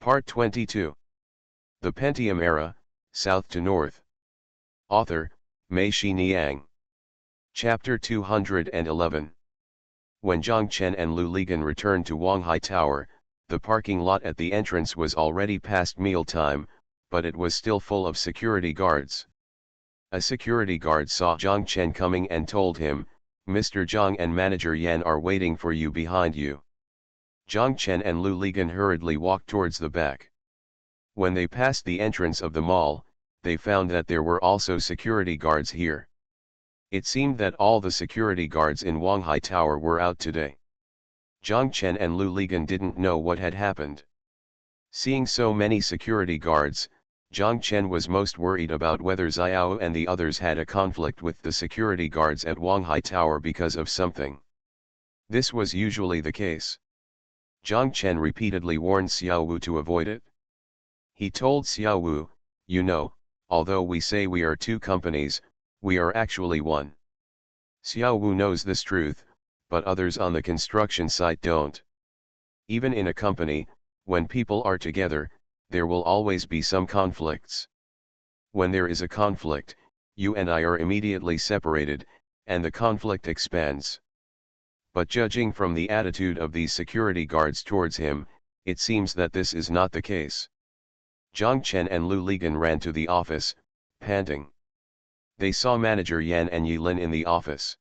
Part 22. The Pentium Era, South to North. Author, Mei-Shi Niang. Chapter 211. When Zhang Chen and Lu Ligan returned to Wanghai Tower, the parking lot at the entrance was already past mealtime, but it was still full of security guards. A security guard saw Zhang Chen coming and told him, "Mr. Zhang and Manager Yan are waiting for you behind you." Zhang Chen and Lu Ligan hurriedly walked towards the back. When they passed the entrance of the mall, they found that there were also security guards here. It seemed that all the security guards in Wanghai Tower were out today. Zhang Chen and Lu Ligan didn't know what had happened. Seeing so many security guards, Zhang Chen was most worried about whether Xiao and the others had a conflict with the security guards at Wanghai Tower because of something. This was usually the case. Zhang Chen repeatedly warned Xiao Wu to avoid it. He told Xiao Wu, "You know, although we say we are two companies, we are actually one." Xiao Wu knows this truth, but others on the construction site don't. Even in a company, when people are together, there will always be some conflicts. When there is a conflict, you and I are immediately separated, and the conflict expands. But judging from the attitude of these security guards towards him, it seems that this is not the case. Zhang Chen and Lu Ligan ran to the office, panting. They saw Manager Yan and Yilin in the office.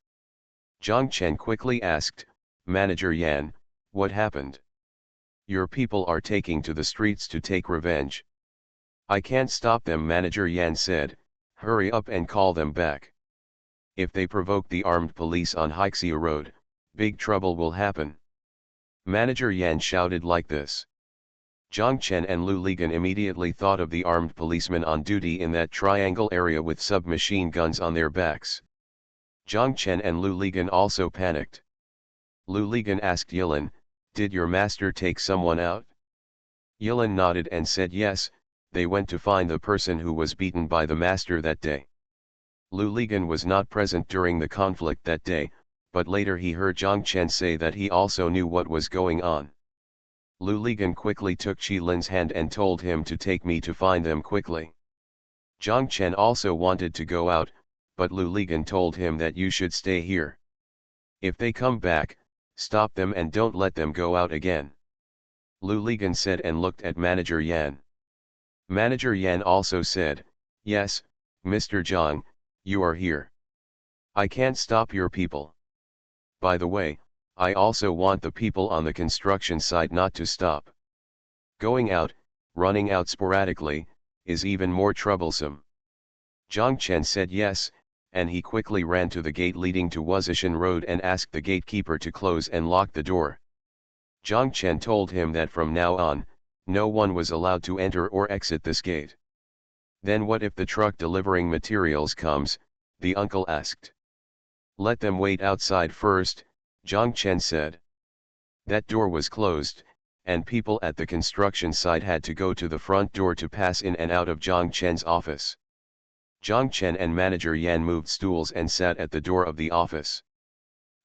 Zhang Chen quickly asked, "Manager Yan, what happened? Your people are taking to the streets to take revenge." "I can't stop them," Manager Yan said. "Hurry up and call them back. If they provoke the armed police on Hixia Road, big trouble will happen." Manager Yan shouted like this. Zhang Chen and Lu Ligan immediately thought of the armed policemen on duty in that triangle area with submachine guns on their backs. Zhang Chen and Lu Ligan also panicked. Lu Ligan asked Yilin, "Did your master take someone out?" Yilin nodded and said yes, they went to find the person who was beaten by the master that day. Lu Ligan was not present during the conflict that day, but later he heard Zhang Chen say that he also knew what was going on. Lu Ligan quickly took Qi Lin's hand and told him to take me to find them quickly. Zhang Chen also wanted to go out, but Lu Ligan told him that you should stay here. If they come back, stop them and don't let them go out again. Lu Ligan said and looked at Manager Yan. Manager Yan also said, "Yes, Mr. Zhang, you are here. I can't stop your people. By the way, I also want the people on the construction site not to stop. Going out, running out sporadically, is even more troublesome." Zhang Chen said yes, and he quickly ran to the gate leading to Wuzishan Road and asked the gatekeeper to close and lock the door. Zhang Chen told him that from now on, no one was allowed to enter or exit this gate. "Then what if the truck delivering materials comes?" the uncle asked. "Let them wait outside first," Zhang Chen said. That door was closed, and people at the construction site had to go to the front door to pass in and out of Zhang Chen's office. Zhang Chen and Manager Yan moved stools and sat at the door of the office.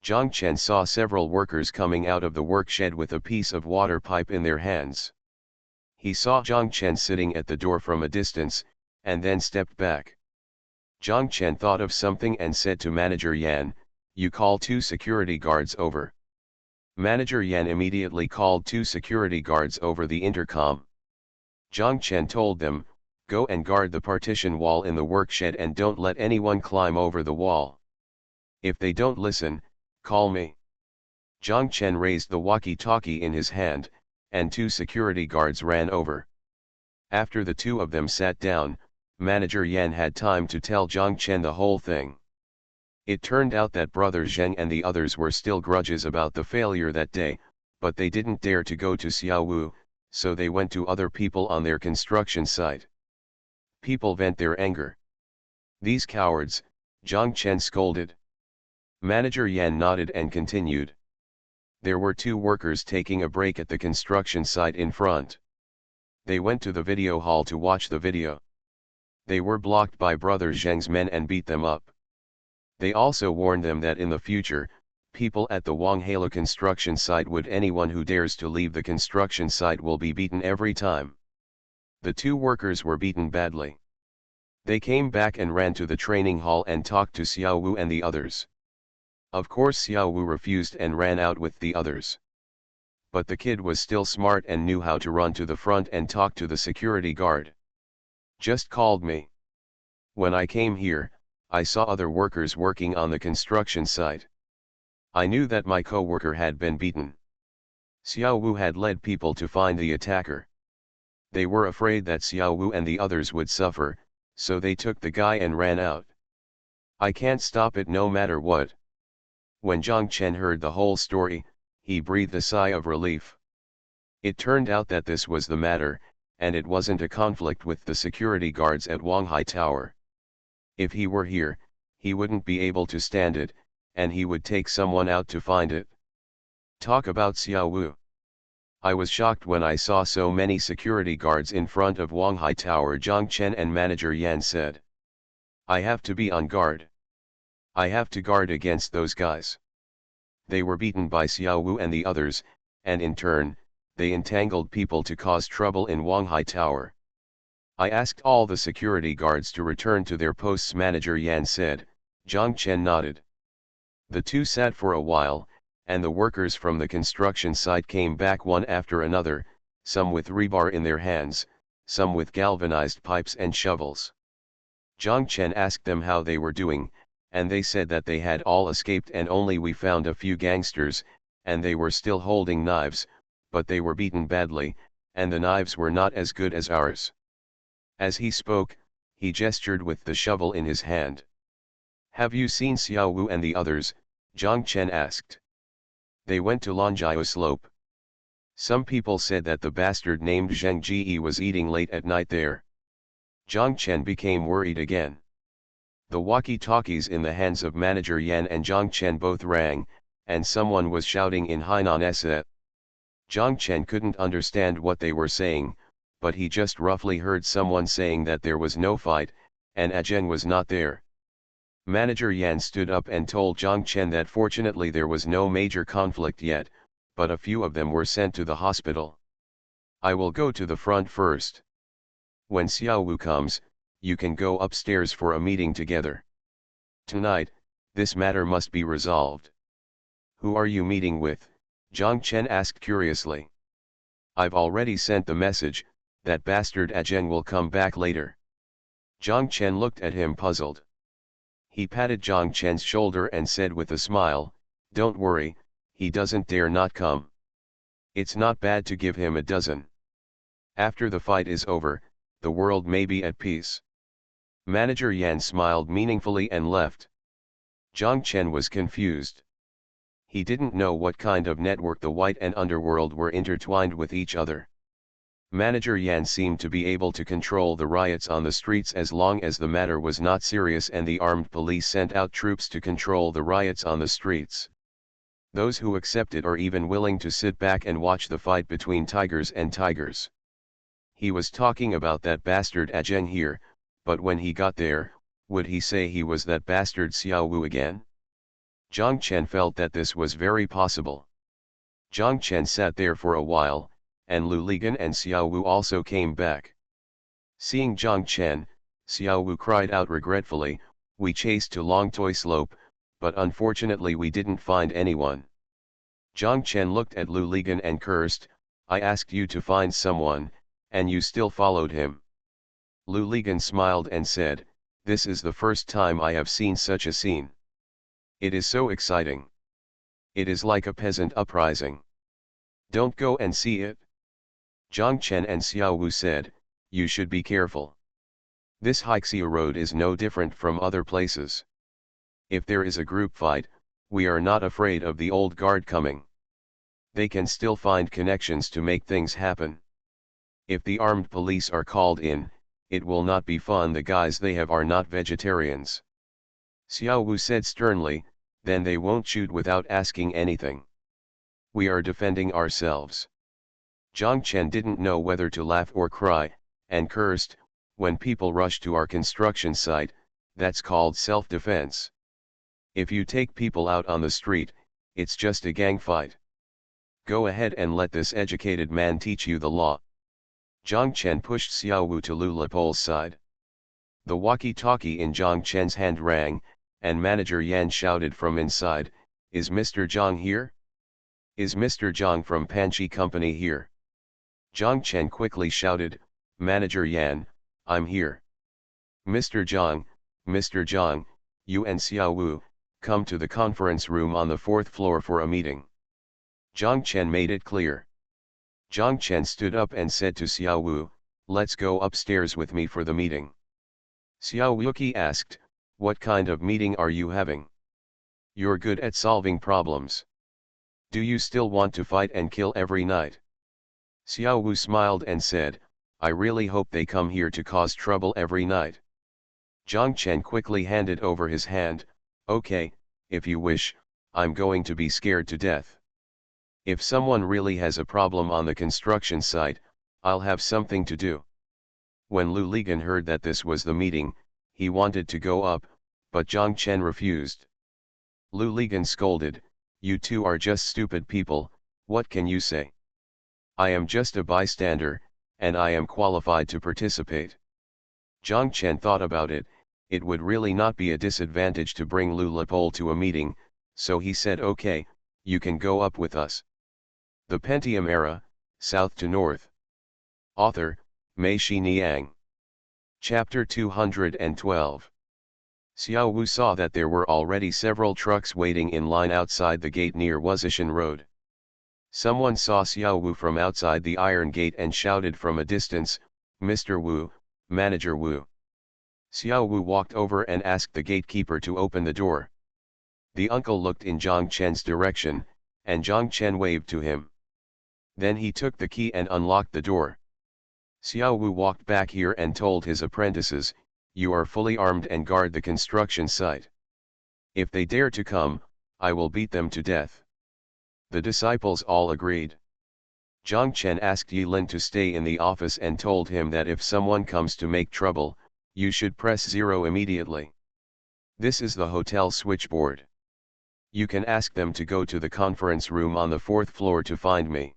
Zhang Chen saw several workers coming out of the work shed with a piece of water pipe in their hands. He saw Zhang Chen sitting at the door from a distance, and then stepped back. Zhang Chen thought of something and said to Manager Yan, "You call two security guards over." Manager Yan immediately called two security guards over the intercom. Zhang Chen told them, "Go and guard the partition wall in the work shed and don't let anyone climb over the wall. If they don't listen, call me." Zhang Chen raised the walkie-talkie in his hand, and two security guards ran over. After the two of them sat down, Manager Yan had time to tell Zhang Chen the whole thing. It turned out that Brother Zheng and the others were still grudges about the failure that day, but they didn't dare to go to Xiao Wu, so they went to other people on their construction site. People vent their anger. "These cowards," Zhang Chen scolded. Manager Yan nodded and continued. There were two workers taking a break at the construction site in front. They went to the video hall to watch the video. They were blocked by Brother Zheng's men and beat them up. They also warned them that in the future, People at the Wanghala construction site would anyone who dares to leave the construction site will be beaten every time. The two workers were beaten badly. They came back and ran to the training hall and talked to Xiao Wu and the others. Of course Xiao Wu refused and ran out with the others. But the kid was still smart and knew how to run to the front and talk to the security guard. Just called me. When I came here, I saw other workers working on the construction site. I knew that my co-worker had been beaten. Xiao Wu had led people to find the attacker. They were afraid that Xiao Wu and the others would suffer, so they took the guy and ran out. I can't stop it no matter what. When Zhang Chen heard the whole story, he breathed a sigh of relief. It turned out that this was the matter, and it wasn't a conflict with the security guards at Wanghai Tower. If he were here, he wouldn't be able to stand it, and he would take someone out to find it. Talk about Xiao Wu. I was shocked when I saw so many security guards in front of Wanghai Tower, Zhang Chen and manager Yan said. I have to be on guard. I have to guard against those guys. They were beaten by Xiao Wu and the others, and in turn, they entangled people to cause trouble in Wanghai Tower. I asked all the security guards to return to their posts, manager Yan said. Zhang Chen nodded. The two sat for a while, and the workers from the construction site came back one after another, some with rebar in their hands, some with galvanized pipes and shovels. Zhang Chen asked them how they were doing, and they said that they had all escaped and only we found a few gangsters, and they were still holding knives, but they were beaten badly, and the knives were not as good as ours. As he spoke, he gestured with the shovel in his hand. Have you seen Xiao Wu and the others? Zhang Chen asked. They went to Lanjiao Slope. Some people said that the bastard named Zheng Ji was eating late at night there. Zhang Chen became worried again. The walkie-talkies in the hands of manager Yan and Zhang Chen both rang, and someone was shouting in Hainan Esset. Zhang Chen couldn't understand what they were saying, but he just roughly heard someone saying that there was no fight, and Zheng was not there. Manager Yan stood up and told Zhang Chen that fortunately there was no major conflict yet, but a few of them were sent to the hospital. I will go to the front first. When Xiao Wu comes, you can go upstairs for a meeting together. Tonight, this matter must be resolved. Who are you meeting with? Zhang Chen asked curiously. I've already sent the message, that bastard Zheng will come back later. Zhang Chen looked at him puzzled. He patted Zhang Chen's shoulder and said with a smile, don't worry, he doesn't dare not come. It's not bad to give him a dozen. After the fight is over, the world may be at peace. Manager Yan smiled meaningfully and left. Zhang Chen was confused. He didn't know what kind of network the white and underworld were intertwined with each other. Manager Yan seemed to be able to control the riots on the streets as long as the matter was not serious, and the armed police sent out troops to control the riots on the streets. Those who accepted or even willing to sit back and watch the fight between tigers and tigers. He was talking about that bastard Zheng here, but when he got there, would he say he was that bastard Xiao Wu again? Zhang Chen felt that this was very possible. Zhang Chen sat there for a while, and Lu Ligan and Xiao Wu also came back. Seeing Zhang Chen, Xiao Wu cried out regretfully, we chased to Longtoi Slope, but unfortunately we didn't find anyone. Zhang Chen looked at Lu Ligan and cursed, I asked you to find someone, and you still followed him. Lu Ligan smiled and said, this is the first time I have seen such a scene. It is so exciting. It is like a peasant uprising. Don't go and see it. Zhang Chen and Xiao Wu said, you should be careful. This Haixia road is no different from other places. If there is a group fight, we are not afraid of the old guard coming. They can still find connections to make things happen. If the armed police are called in, it will not be fun. The guys they have are not vegetarians. Xiao Wu said sternly, then they won't shoot without asking anything. We are defending ourselves. Zhang Chen didn't know whether to laugh or cry, and cursed, when people rush to our construction site, that's called self-defense. If you take people out on the street, it's just a gang fight. Go ahead and let this educated man teach you the law. Zhang Chen pushed Xiao Wu to Lu Lepol's side. The walkie-talkie in Zhang Chen's hand rang, and Manager Yan shouted from inside, "Is Mr. Zhang here? Is Mr. Zhang from Panchi Company here?" Zhang Chen quickly shouted, "Manager Yan, I'm here. Mr. Zhang, you and Xiao Wu, come to the conference room on the 4th floor for a meeting." Zhang Chen made it clear. Zhang Chen stood up and said to Xiao Wu, "Let's go upstairs with me for the meeting." Xiao Wuki asked, "What kind of meeting are you having? You're good at solving problems. Do you still want to fight and kill every night?" Xiao Wu smiled and said, "I really hope they come here to cause trouble every night." Zhang Chen quickly handed over his hand, "Okay, if you wish, I'm going to be scared to death. If someone really has a problem on the construction site, I'll have something to do." When Lu Ligan heard that this was the meeting, he wanted to go up, but Zhang Chen refused. Lu Ligan scolded, "You two are just stupid people, what can you say? I am just a bystander, and I am qualified to participate." Zhang Chen thought about it, it would really not be a disadvantage to bring Lu Lepol to a meeting, so he said, "Okay, you can go up with us." The Pentium Era, South to North. Author, Mei Xiniang. Chapter 212. Xiao Wu saw that there were already several trucks waiting in line outside the gate near Wuzishan Road. Someone saw Xiao Wu from outside the iron gate and shouted from a distance, "Mr. Wu, Manager Wu." Xiao Wu walked over and asked the gatekeeper to open the door. The uncle looked in Zhang Chen's direction, and Zhang Chen waved to him. Then he took the key and unlocked the door. Xiao Wu walked back here and told his apprentices, "You are fully armed and guard the construction site. If they dare to come, I will beat them to death." The disciples all agreed. Zhang Chen asked Yi Lin to stay in the office and told him that if someone comes to make trouble, you should press 0 immediately. This is the hotel switchboard. You can ask them to go to the conference room on the 4th floor to find me.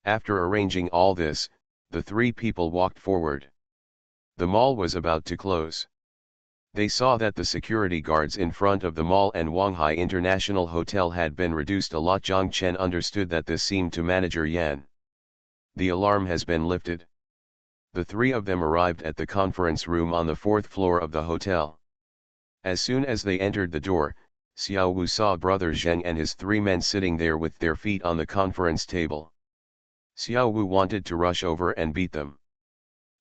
After arranging all this, the three people walked forward. The mall was about to close. They saw that the security guards in front of the mall and Wanghai International Hotel had been reduced a lot. Zhang Chen understood that this seemed to Manager Yan. The alarm has been lifted. The three of them arrived at the conference room on the 4th floor of the hotel. As soon as they entered the door, Xiao Wu saw Brother Zheng and his three men sitting there with their feet on the conference table. Xiao Wu wanted to rush over and beat them.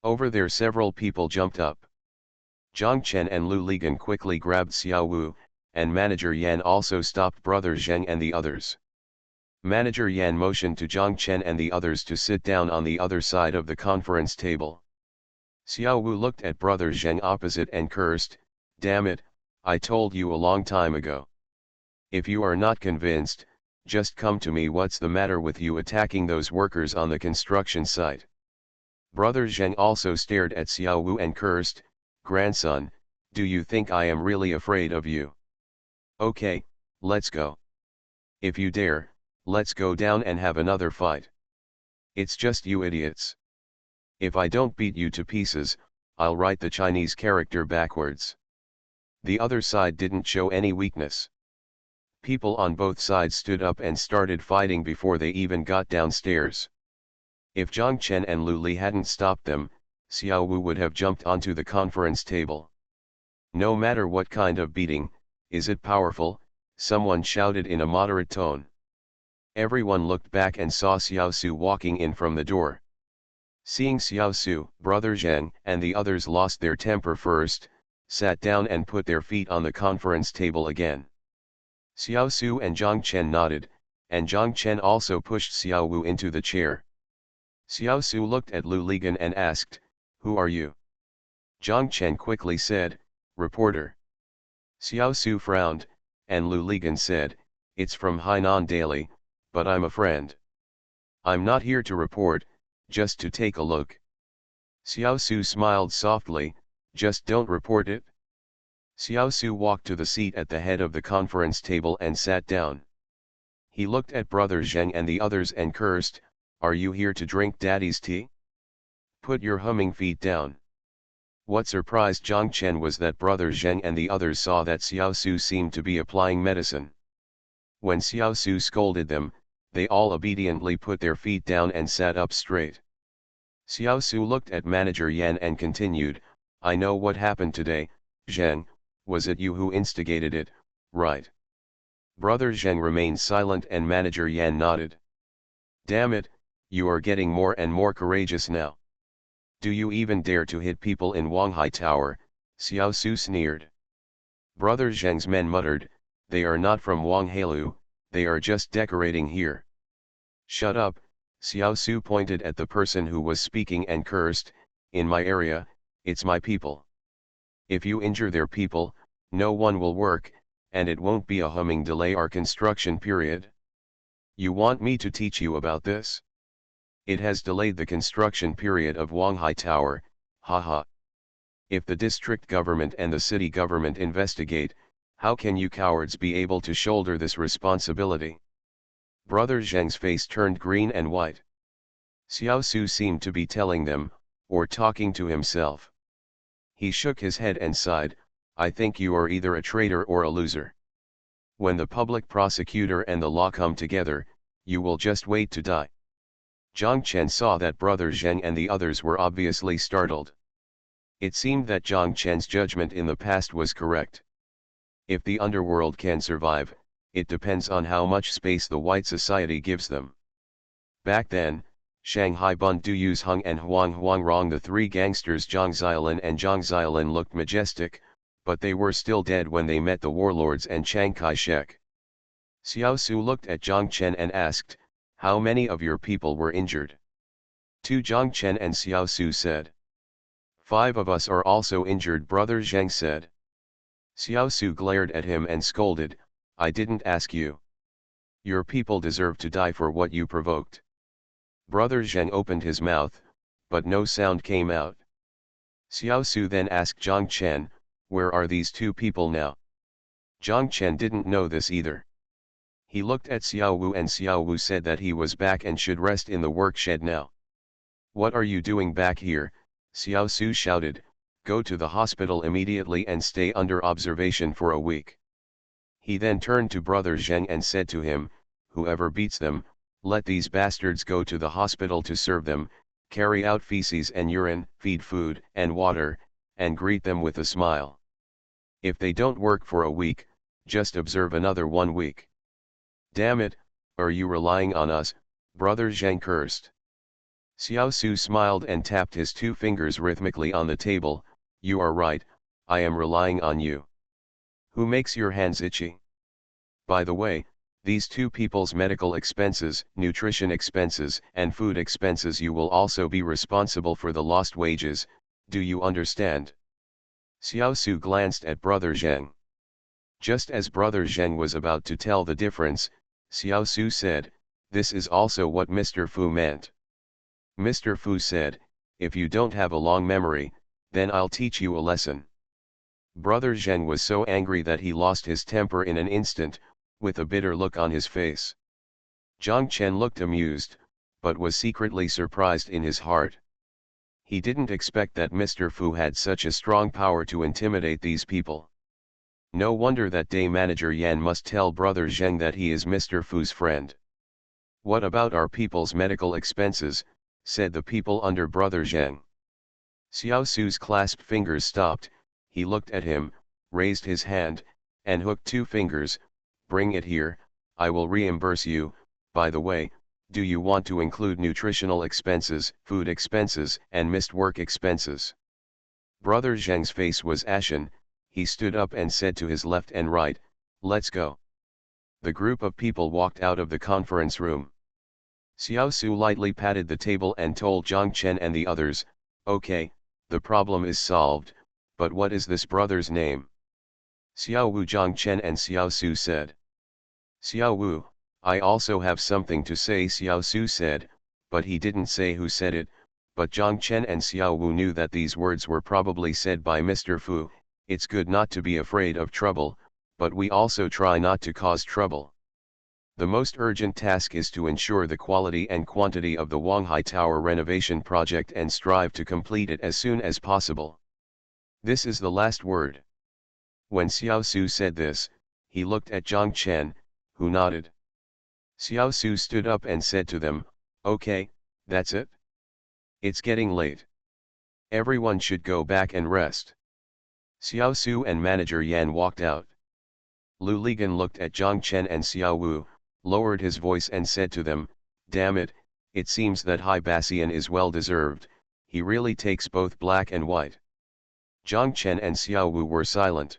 Over there several people jumped up. Zhang Chen and Lu Ligan quickly grabbed Xiao Wu, and Manager Yan also stopped Brother Zheng and the others. Manager Yan motioned to Zhang Chen and the others to sit down on the other side of the conference table. Xiao Wu looked at Brother Zheng opposite and cursed, "Damn it, I told you a long time ago. If you are not convinced, just come to me. What's the matter with you attacking those workers on the construction site?" Brother Zheng also stared at Xiao Wu and cursed, "Grandson, do you think I am really afraid of you? Okay, let's go. If you dare, let's go down and have another fight. It's just you idiots. If I don't beat you to pieces, I'll write the Chinese character backwards." The other side didn't show any weakness. People on both sides stood up and started fighting before they even got downstairs. If Zhang Chen and Lu Li hadn't stopped them, Xiao Wu would have jumped onto the conference table. "No matter what kind of beating, is it powerful?" someone shouted in a moderate tone. Everyone looked back and saw Xiao Su walking in from the door. Seeing Xiao Su, Brother Zheng and the others lost their temper first, sat down and put their feet on the conference table again. Xiao Su and Zhang Chen nodded, and Zhang Chen also pushed Xiao Wu into the chair. Xiao Su looked at Lu Ligan and asked, "Who are you?" Zhang Chen quickly said, "Reporter." Xiao Su frowned, and Lu Ligan said, "It's from Hainan Daily, but I'm a friend. I'm not here to report, just to take a look." Xiao Su smiled softly, "Just don't report it." Xiao Su walked to the seat at the head of the conference table and sat down. He looked at Brother Zheng and the others and cursed, "Are you here to drink daddy's tea? Put your humming feet down." What surprised Jiang Chen was that Brother Zheng and the others saw that Xiao Su seemed to be applying medicine. When Xiao Su scolded them, they all obediently put their feet down and sat up straight. Xiao Su looked at Manager Yan and continued, "I know what happened today, Zheng, was it you who instigated it, right?" Brother Zheng remained silent and Manager Yan nodded. "Damn it, you are getting more and more courageous now. Do you even dare to hit people in Wanghai Tower?" Xiao Su sneered. Brother Zheng's men muttered, "They are not from Wanghailu, they are just decorating here." "Shut up," Xiao Su pointed at the person who was speaking and cursed, "In my area, it's my people. If you injure their people, no one will work, and it won't be a humming delay our construction period. You want me to teach you about this? It has delayed the construction period of Wanghai Tower, haha. If the district government and the city government investigate, how can you cowards be able to shoulder this responsibility?" Brother Zheng's face turned green and white. Xiao Su seemed to be telling them, or talking to himself. He shook his head and sighed, "I think you are either a traitor or a loser. When the public prosecutor and the law come together, you will just wait to die." Jiang Chen saw that Brother Zheng and the others were obviously startled. It seemed that Jiang Chen's judgment in the past was correct. If the underworld can survive, it depends on how much space the white society gives them. Back then, Shanghai Bundu Yuz Hung and Huang Rong, the three gangsters Zhang Xiaolin and Zhang Xiaolin, looked majestic, but they were still dead when they met the warlords and Chiang Kai-shek. Xiao Su looked at Jiang Chen and asked, "How many of your people were injured?" "Two," Jiang Chen and Xiao Su said. "5 of us are also injured," Brother Zheng said. Xiao Su glared at him and scolded, "I didn't ask you. Your people deserve to die for what you provoked." Brother Zheng opened his mouth, but no sound came out. Xiao Su then asked Jiang Chen, "Where are these 2 people now?" Jiang Chen didn't know this either. He looked at Xiao Wu and Xiao Wu said that he was back and should rest in the work shed now. "What are you doing back here?" Xiao Su shouted, "Go to the hospital immediately and stay under observation for a week." He then turned to Brother Zheng and said to him, "Whoever beats them, let these bastards go to the hospital to serve them, carry out feces and urine, feed food and water, and greet them with a smile. If they don't work for a week, just observe another 1 week." "Damn it, are you relying on us?" Brother Zheng cursed. Xiao Su smiled and tapped his 2 fingers rhythmically on the table, "You are right, I am relying on you. Who makes your hands itchy? By the way, these 2 people's medical expenses, nutrition expenses, and food expenses, you will also be responsible for the lost wages, do you understand?" Xiao Su glanced at Brother Zheng. Just as Brother Zheng was about to tell the difference, Xiao Su said, "This is also what Mr. Fu meant." Mr. Fu said, "If you don't have a long memory, then I'll teach you a lesson." Brother Zheng was so angry that he lost his temper in an instant, with a bitter look on his face. Jiang Chen looked amused, but was secretly surprised in his heart. He didn't expect that Mr. Fu had such a strong power to intimidate these people. No wonder that day Manager Yan must tell Brother Zheng that he is Mr. Fu's friend. "What about our people's medical expenses?" said the people under Brother Zheng. Xiao Su's clasped fingers stopped, he looked at him, raised his hand, and hooked 2 fingers, "Bring it here, I will reimburse you. By the way, do you want to include nutritional expenses, food expenses, and missed work expenses?" Brother Zheng's face was ashen, he stood up and said to his left and right, "Let's go." The group of people walked out of the conference room. Xiao Su lightly patted the table and told Jiang Chen and the others, "Okay, the problem is solved, but what is this brother's name?" "Xiao Wu," Jiang Chen and Xiao Su said. "Xiao Wu, I also have something to say," Xiao Su said, but he didn't say who said it, but Jiang Chen and Xiao Wu knew that these words were probably said by Mr. Fu. "It's good not to be afraid of trouble, but we also try not to cause trouble." The most urgent task is to ensure the quality and quantity of the Wanghai Tower renovation project and strive to complete it as soon as possible. This is the last word. When Xiao Su said this, he looked at Zhang Chen, who nodded. Xiao Su stood up and said to them, "Okay, that's it. It's getting late. Everyone should go back and rest." Xiao Su and manager Yan walked out. Lu Ligan looked at Zhang Chen and Xiao Wu, lowered his voice and said to them, "Damn it, it seems that Hai Bassian is well deserved, he really takes both black and white." Zhang Chen and Xiao Wu were silent.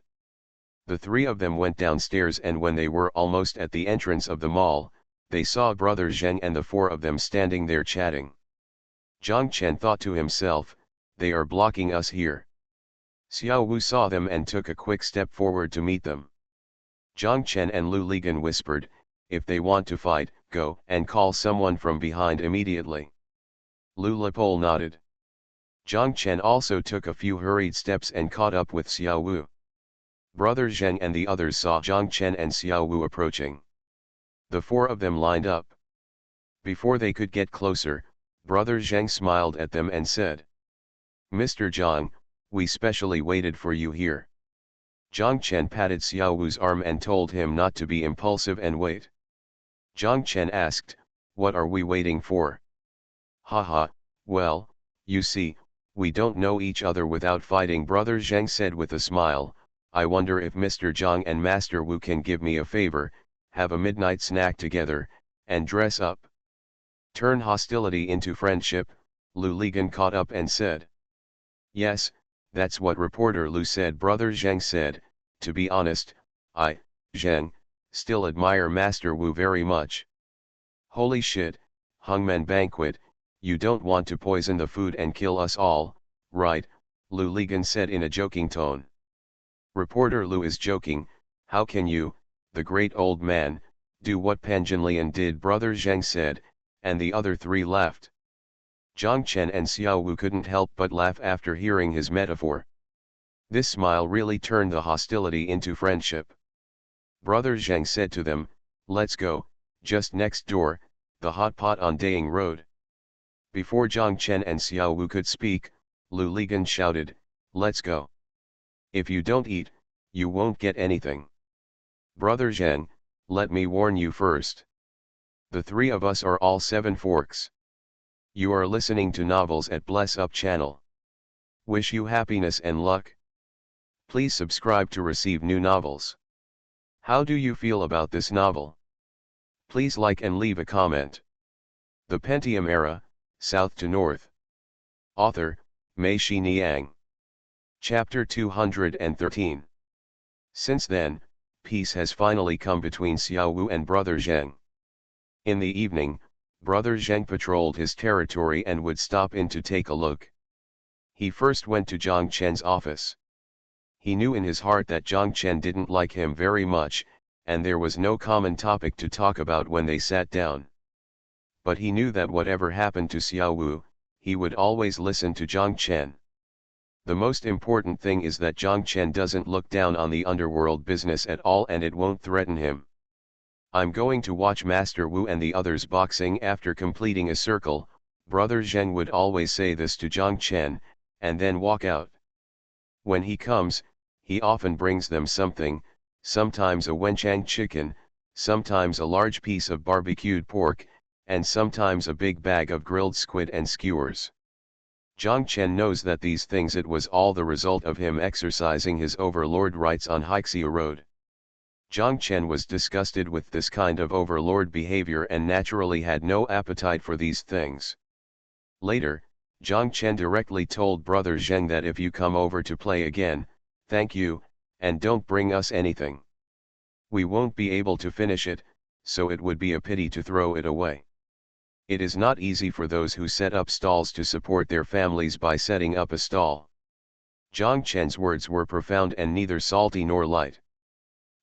The three of them went downstairs, and when they were almost at the entrance of the mall, they saw Brother Zheng and the four of them standing there chatting. Zhang Chen thought to himself, "They are blocking us here." Xiao Wu saw them and took a quick step forward to meet them. Zhang Chen and Lu Ligan whispered, "If they want to fight, go and call someone from behind immediately." Lu Lipol nodded. Zhang Chen also took a few hurried steps and caught up with Xiao Wu. Brother Zheng and the others saw Zhang Chen and Xiao Wu approaching. The four of them lined up. Before they could get closer, Brother Zheng smiled at them and said, "Mr. Zhang, we specially waited for you here." Zhang Chen patted Xiao Wu's arm and told him not to be impulsive and wait. Zhang Chen asked, "What are we waiting for?" "Haha, well, you see, we don't know each other without fighting," Brother Zheng said with a smile. "I wonder if Mr. Zhang and Master Wu can give me a favor, have a midnight snack together, and dress up. Turn hostility into friendship." Lu Ligan caught up and said. "Yes, that's what reporter Lu said." Brother Zheng said, "To be honest, I, Zheng, still admire Master Wu very much." "Holy shit, Hungman Banquet, you don't want to poison the food and kill us all, right?" Lu Ligan said in a joking tone. "Reporter Lu is joking, how can you, the great old man, do what Panjinlian did?" Brother Zheng said, and the other three laughed. Zhang Chen and Xiao Wu couldn't help but laugh after hearing his metaphor. This smile really turned the hostility into friendship. Brother Zheng said to them, "Let's go, just next door, the hot pot on Daying Road." Before Zhang Chen and Xiao Wu could speak, Lu Ligan shouted, "Let's go. If you don't eat, you won't get anything. Brother Zheng, let me warn you first. The three of us are all 7 forks. You are listening to novels at Bless Up channel. Wish you happiness and luck. Please subscribe to receive new novels. How do you feel about this novel? Please like and leave a comment." The Pentium Era, South to North. Author, Mei Shi Niang. Chapter 213. Since then, peace has finally come between Xiao Wu and Brother Zheng. In the evening, Brother Zheng patrolled his territory and would stop in to take a look. He first went to Zhang Chen's office. He knew in his heart that Zhang Chen didn't like him very much, and there was no common topic to talk about when they sat down. But he knew that whatever happened to Xiao Wu, he would always listen to Zhang Chen. The most important thing is that Zhang Chen doesn't look down on the underworld business at all, and it won't threaten him. "I'm going to watch Master Wu and the others boxing after completing a circle," Brother Zheng would always say this to Zhang Chen, and then walk out. When he comes, he often brings them something, sometimes a wenchang chicken, sometimes a large piece of barbecued pork, and sometimes a big bag of grilled squid and skewers. Zhang Chen knows that these things, it was all the result of him exercising his overlord rights on Haixia Road. Zhang Chen was disgusted with this kind of overlord behavior and naturally had no appetite for these things. Later, Zhang Chen directly told Brother Zheng that if you come over to play again, thank you, and don't bring us anything. We won't be able to finish it, so it would be a pity to throw it away. It is not easy for those who set up stalls to support their families by setting up a stall. Zhang Chen's words were profound and neither salty nor light.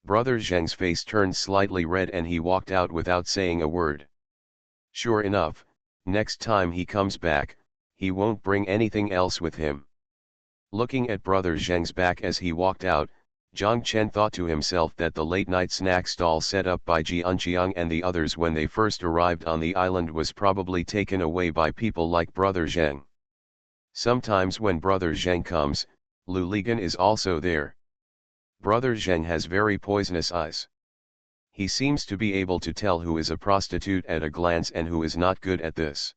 Brother Zheng's face turned slightly red and he walked out without saying a word. Sure enough, next time he comes back, he won't bring anything else with him. Looking at Brother Zheng's back as he walked out, Zhang Chen thought to himself that the late-night snack stall set up by Jian Qiang and the others when they first arrived on the island was probably taken away by people like Brother Zheng. Sometimes when Brother Zheng comes, Lu Ligan is also there. Brother Zheng has very poisonous eyes. He seems to be able to tell who is a prostitute at a glance and who is not good at this.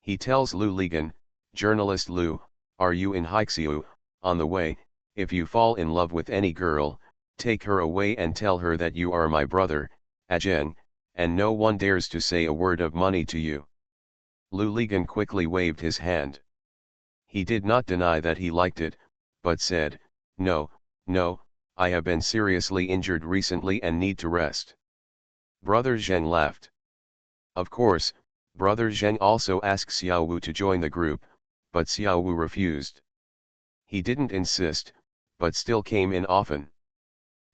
He tells Lu Ligan, "Journalist Lu, are you in Haixiu? On the way, if you fall in love with any girl, take her away and tell her that you are my brother, Ajeng, and no one dares to say a word of money to you." Lu Ligan quickly waved his hand. He did not deny that he liked it, but said, "No, no, I have been seriously injured recently and need to rest." Brother Zheng laughed. Of course, Brother Zheng also asked Xiao Wu to join the group, but Xiao Wu refused. He didn't insist, but still came in often.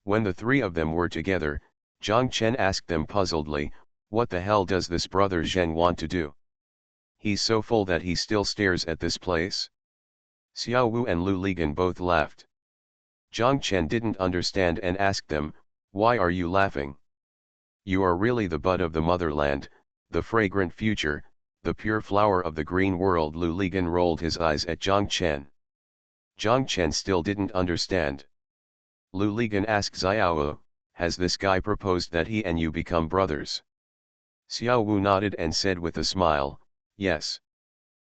When the three of them were together, Zhang Chen asked them puzzledly, "What the hell does this Brother Zheng want to do? He's so full that he still stares at this place?" Xiao Wu and Lu Ligan both laughed. Zhang Chen didn't understand and asked them, "Why are you laughing? You are really the bud of the motherland, the fragrant future, the pure flower of the green world." Lu Ligan rolled his eyes at Zhang Chen. Zhang Chen still didn't understand. Lu Ligan asked Xiao, "Has this guy proposed that he and you become brothers?" Xiao Wu nodded and said with a smile, "Yes."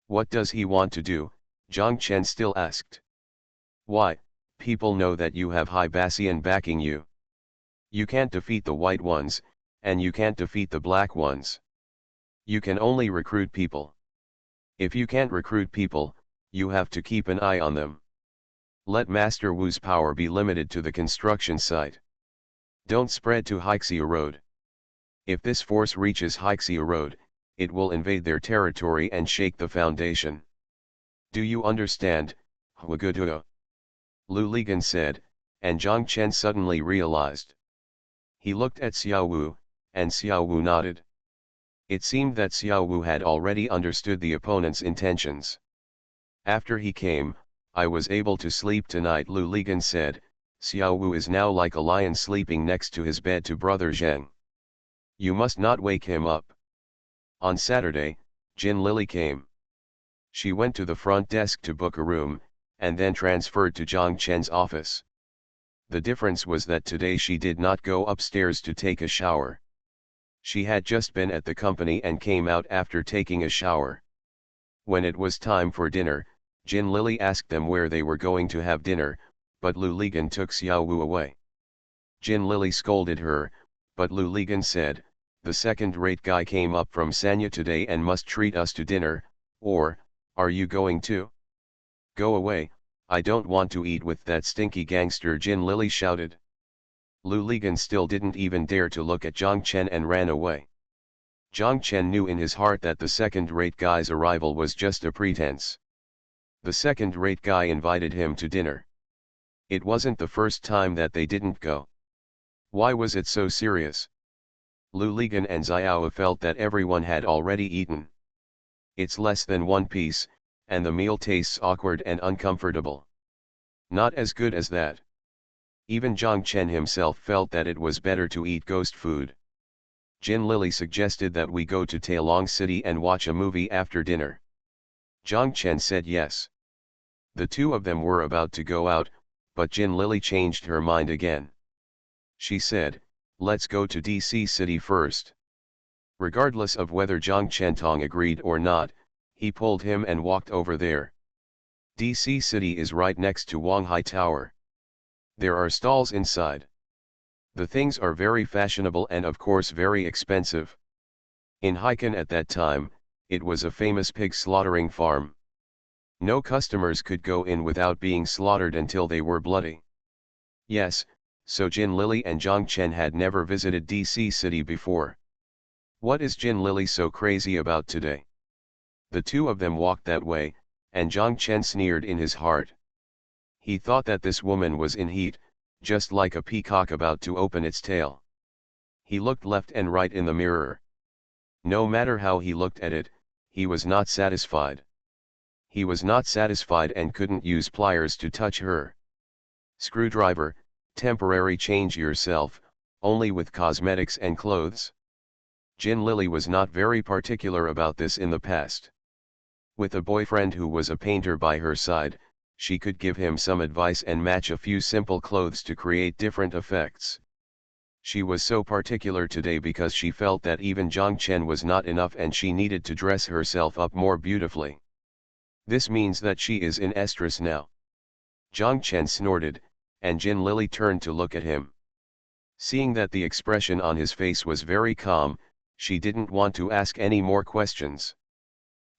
"What does he want to do?" Zhang Chen still asked. "Why, people know that you have High Bassian backing you. You can't defeat the white ones, and you can't defeat the black ones. You can only recruit people. If you can't recruit people, you have to keep an eye on them. Let Master Wu's power be limited to the construction site. Don't spread to Haixiu Road. If this force reaches Haixiu Road, it will invade their territory and shake the foundation. Do you understand, Huaguduo?" Lu Ligan said, and Zhang Chen suddenly realized. He looked at Xiao Wu, and Xiao Wu nodded. It seemed that Xiao Wu had already understood the opponent's intentions. "After he came, I was able to sleep tonight," Lu Ligan said. "Xiao Wu is now like a lion sleeping next to his bed to Brother Zheng. You must not wake him up." On Saturday, Jin Lily came. She went to the front desk to book a room, and then transferred to Zhang Chen's office. The difference was that today she did not go upstairs to take a shower. She had just been at the company and came out after taking a shower. When it was time for dinner, Jin Lily asked them where they were going to have dinner, but Lu Ligan took Xiao Wu away. Jin Lily scolded her, but Lu Ligan said, "The second-rate guy came up from Sanya today and must treat us to dinner, or, are you going to? Go away, I don't want to eat with that stinky gangster," Jin Lily shouted. Lu Ligan still didn't even dare to look at Zhang Chen and ran away. Zhang Chen knew in his heart that the second-rate guy's arrival was just a pretense. The second-rate guy invited him to dinner. It wasn't the first time that they didn't go. Why was it so serious? Lu Ligan and Xiao felt that everyone had already eaten. It's less than one piece, and the meal tastes awkward and uncomfortable. Not as good as that. Even Zhang Chen himself felt that it was better to eat ghost food. Jin Lily suggested that we go to Tailong City and watch a movie after dinner. Zhang Chen said yes. The two of them were about to go out, but Jin Lily changed her mind again. She said, "Let's go to DC City first." Regardless of whether Zhang Chentong agreed or not, he pulled him and walked over there. DC City is right next to Wanghai Tower. There are stalls inside. The things are very fashionable and of course very expensive. In Haikan at that time, it was a famous pig slaughtering farm. No customers could go in without being slaughtered until they were bloody. Yes, so Jin Lily and Zhang Chen had never visited DC City before. What is Jin Lily so crazy about today? The two of them walked that way, and Zhang Chen sneered in his heart. He thought that this woman was in heat, just like a peacock about to open its tail. He looked left and right in the mirror. No matter how he looked at it, he was not satisfied. He was not satisfied and couldn't use pliers to touch her. "Screwdriver, Temporary change yourself, only with cosmetics and clothes. Jin Lily was not very particular about this in the past. With a boyfriend who was a painter by her side, she could give him some advice and match a few simple clothes to create different effects. She was so particular today because she felt that even Zhang Chen was not enough and she needed to dress herself up more beautifully. This means that she is in estrus now. Zhang Chen snorted, and Jin Lily turned to look at him. Seeing that the expression on his face was very calm, she didn't want to ask any more questions.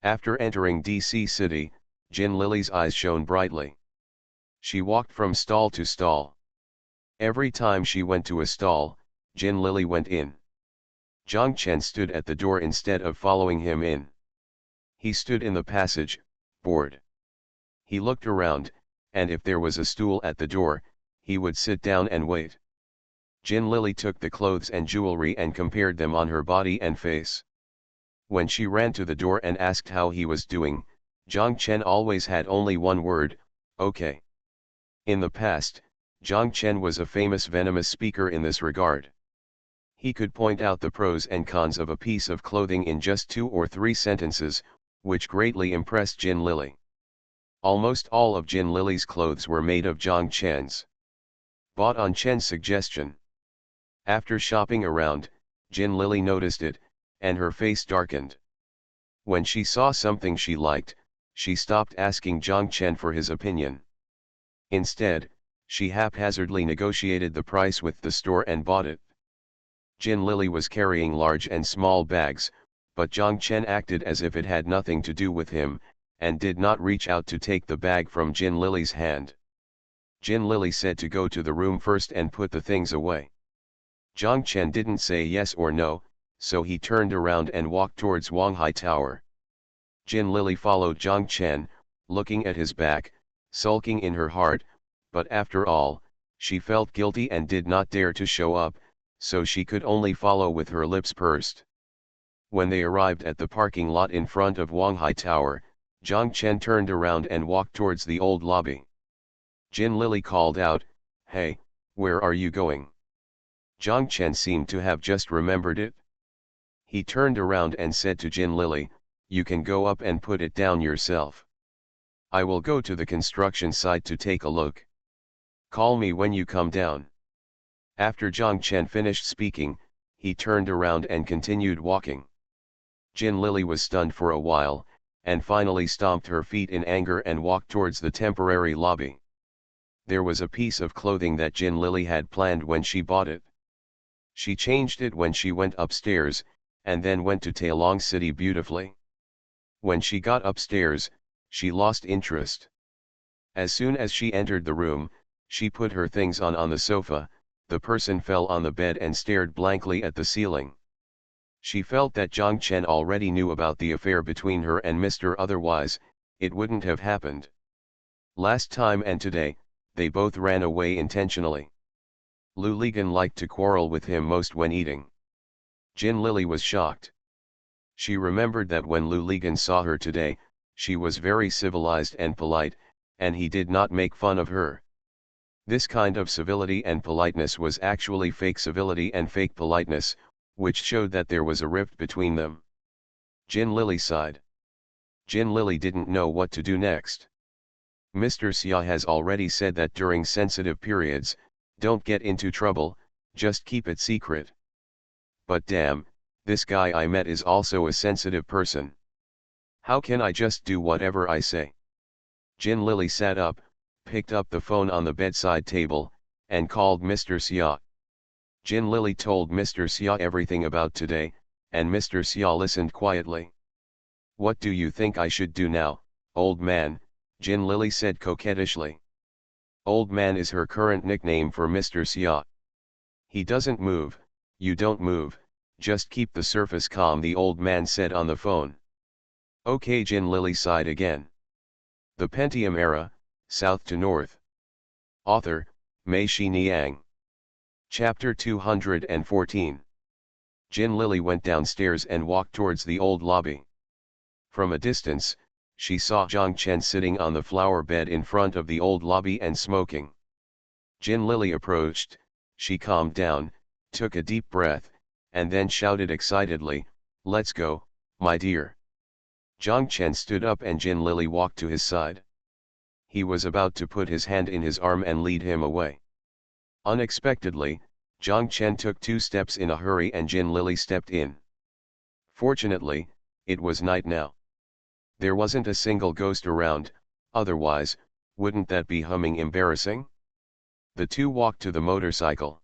After entering DC City, Jin Lily's eyes shone brightly. She walked from stall to stall. Every time she went to a stall, Jin Lily went in. Zhang Chen stood at the door instead of following him in. He stood in the passage, bored. He looked around, and if there was a stool at the door, he would sit down and wait. Jin Lily took the clothes and jewelry and compared them on her body and face. When she ran to the door and asked how he was doing, Zhang Chen always had only one word, okay. In the past, Zhang Chen was a famous venomous speaker in this regard. He could point out the pros and cons of a piece of clothing in just 2 or 3 sentences, which greatly impressed Jin Lily. Almost all of Jin Lily's clothes were made of Zhang Chen's. Bought on Chen's suggestion. After shopping around, Jin Lily noticed it, and her face darkened. When she saw something she liked, she stopped asking Zhang Chen for his opinion. Instead, she haphazardly negotiated the price with the store and bought it. Jin Lily was carrying large and small bags, but Zhang Chen acted as if it had nothing to do with him, and did not reach out to take the bag from Jin Lily's hand. Jin Lily said to go to the room first and put the things away. Zhang Chen didn't say yes or no, so he turned around and walked towards Wanghai Tower. Jin Lily followed Zhang Chen, looking at his back, sulking in her heart, but after all, she felt guilty and did not dare to show up, so she could only follow with her lips pursed. When they arrived at the parking lot in front of Wanghai Tower, Zhang Chen turned around and walked towards the old lobby. Jin Lily called out, "Hey, where are you going?" Zhang Chen seemed to have just remembered it. He turned around and said to Jin Lily, "You can go up and put it down yourself. I will go to the construction site to take a look. Call me when you come down." After Zhang Chen finished speaking, he turned around and continued walking. Jin Lily was stunned for a while, and finally stomped her feet in anger and walked towards the temporary lobby. There was a piece of clothing that Jin Lily had planned when she bought it. She changed it when she went upstairs, and then went to Tailong City beautifully. When she got upstairs, she lost interest. As soon as she entered the room, she put her things on the sofa. The person fell on the bed and stared blankly at the ceiling. She felt that Zhang Chen already knew about the affair between her and Mr. Otherwise, it wouldn't have happened. Last time and today, they both ran away intentionally. Lu Ligan liked to quarrel with him most when eating. Jin Lily was shocked. She remembered that when Lu Ligan saw her today, she was very civilized and polite, and he did not make fun of her. This kind of civility and politeness was actually fake civility and fake politeness, which showed that there was a rift between them. Jin Lily sighed. Jin Lily didn't know what to do next. Mr. Xia has already said that during sensitive periods, don't get into trouble, just keep it secret. But damn, this guy I met is also a sensitive person. How can I just do whatever I say? Jin Lily sat up, picked up the phone on the bedside table, and called Mr. Xia. Jin Lily told Mr. Xia everything about today, and Mr. Xia listened quietly. "What do you think I should do now, old man?" Jin Lily said coquettishly. Old man is her current nickname for Mr. Xia. "He doesn't move, you don't move, just keep the surface calm," the old man said on the phone. "Okay." Jin Lily sighed again. The Pentium Era, South to North. Author, Mei Shi Niang. Chapter 214. Jin Lily went downstairs and walked towards the old lobby. From a distance, she saw Zhang Chen sitting on the flower bed in front of the old lobby and smoking. Jin Lily approached, she calmed down, took a deep breath, and then shouted excitedly, "Let's go, my dear." Zhang Chen stood up and Jin Lily walked to his side. He was about to put his hand in his arm and lead him away. Unexpectedly, Zhang Chen took 2 steps in a hurry and Jin Lily stepped in. Fortunately, it was night now. There wasn't a single ghost around, otherwise, wouldn't that be humming embarrassing? The two walked to the motorcycle.